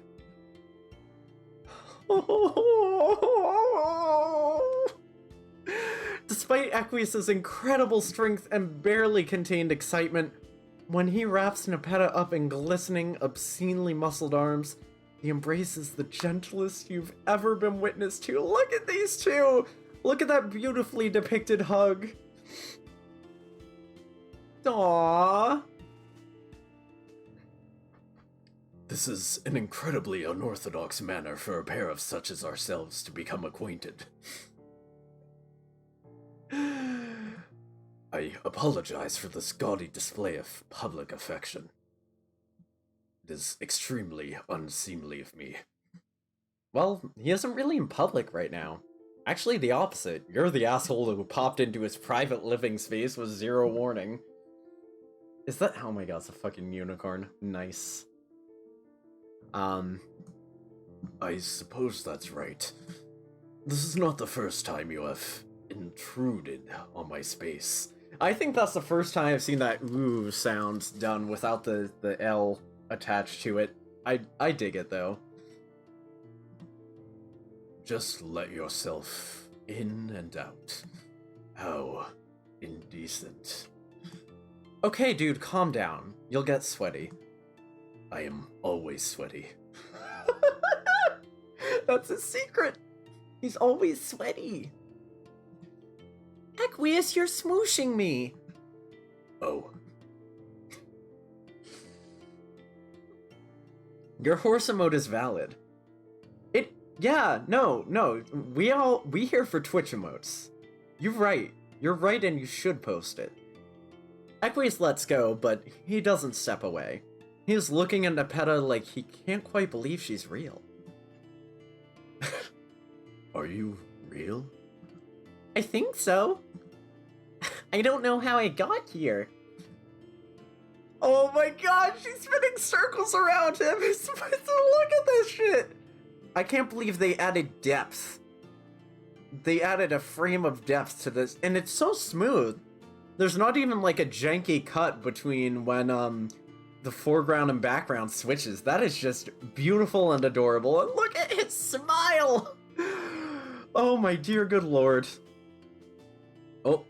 Despite Equius's incredible strength and barely contained excitement, when he wraps Nepeta up in glistening, obscenely muscled arms, he embraces the gentlest you've ever been witness to. Look at these two! Look at that beautifully depicted hug. Aww. This is an incredibly unorthodox manner for a pair of such as ourselves to become acquainted. I apologize for this gaudy display of public affection. It is extremely unseemly of me. Well, he isn't really in public right now. Actually, the opposite. You're the asshole who popped into his private living space with zero warning. Is that- oh my god, it's a fucking unicorn. Nice. I suppose that's right. This is not the first time you have intruded on my space. I think that's the first time I've seen that ooh sound done without the L attached to it. I dig it though. Just let yourself in and out. How indecent. Okay, dude, calm down. You'll get sweaty. I am always sweaty. That's a secret. He's always sweaty. Equius, you're smooshing me. Oh. Your horse emote is valid. Yeah, no, we here for Twitch emotes. You're right, and you should post it. Equius lets go, but he doesn't step away. He's looking at Nepeta like he can't quite believe she's real. Are you real? I think so. I don't know how I got here. Oh my god, she's spinning circles around him! He's supposed to look at this shit! I can't believe they added depth. They added a frame of depth to this, and it's so smooth. There's not even like a janky cut between when the foreground and background switches. That is just beautiful and adorable. And look at his smile! Oh my dear good lord. Oh.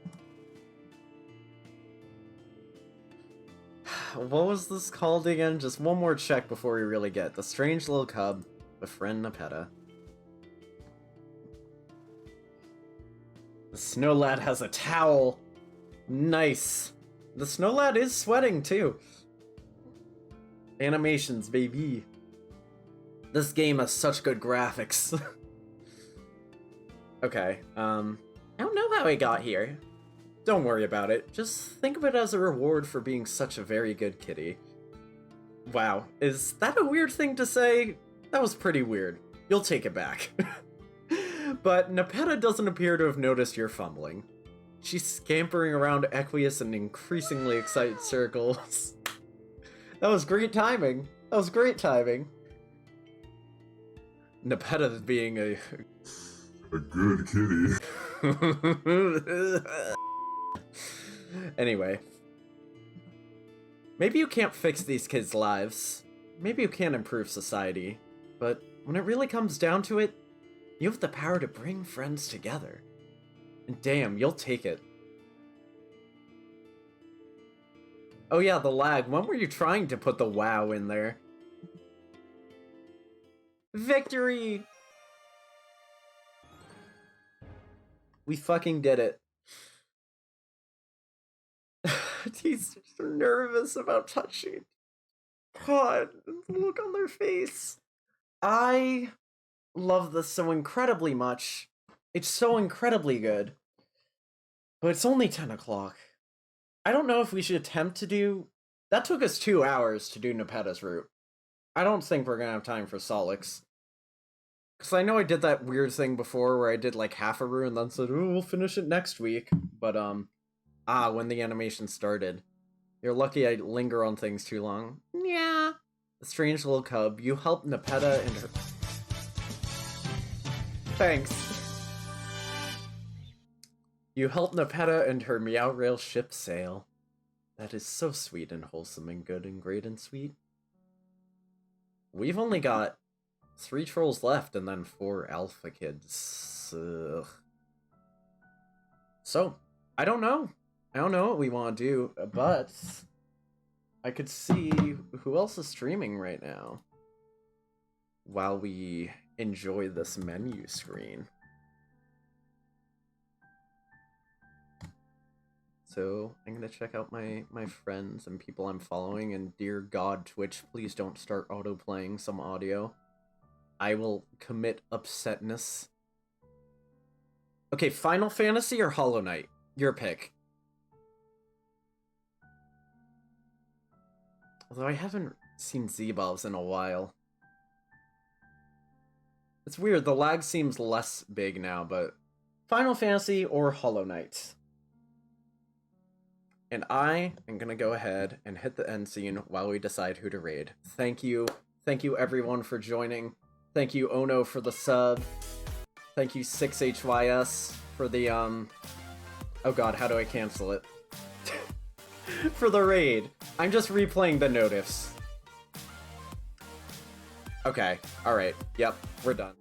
What was this called again? Just one more check before we really get. The strange little cub with friend Nepeta. The snow lad has a towel. Nice. The snow lad is sweating too. Animations, baby. This game has such good graphics. Okay, I don't know how I got here. Don't worry about it. Just think of it as a reward for being such a very good kitty. Wow, is that a weird thing to say? That was pretty weird. You'll take it back. But Nepeta doesn't appear to have noticed your fumbling. She's scampering around Equius in increasingly excited circles. That was great timing. That was great timing. Nepeta being a good kitty. Anyway. Maybe you can't fix these kids' lives. Maybe you can't improve society. But when it really comes down to it, you have the power to bring friends together. And damn, you'll take it. Oh yeah, the lag. When were you trying to put the wow in there? Victory! We fucking did it. He's so nervous about touching. God, the look on their face. I love this so incredibly much. It's so incredibly good. But it's only 10 o'clock. I don't know if we should attempt to do... That took us 2 hours to do Nepeta's route. I don't think we're gonna have time for Solix. Because I know I did that weird thing before where I did like half a route and then said, oh, we'll finish it next week. But, when the animation started. You're lucky I linger on things too long. Yeah. Strange little cub, you helped Nepeta and her... Thanks. You helped Nepeta and her Meow Rail ship sail. That is so sweet and wholesome and good and great and sweet. We've only got 3 trolls left and then 4 alpha kids. Ugh. So, I don't know. I don't know what we want to do, but I could see who else is streaming right now while we enjoy this menu screen. So I'm gonna check out my friends and people I'm following, and dear God, Twitch, please don't start auto-playing some audio. I will commit upsetness. Okay, Final Fantasy or Hollow Knight? Your pick. Although I haven't seen Z-Bobs in a while. It's weird, the lag seems less big now, but Final Fantasy or Hollow Knight? And I am gonna go ahead and hit the end scene while we decide who to raid. Thank you everyone for joining. Thank you Ono for the sub. Thank you 6HYS for the oh god, how do I cancel it? For the raid. I'm just replaying the notice. Okay, alright, yep, we're done.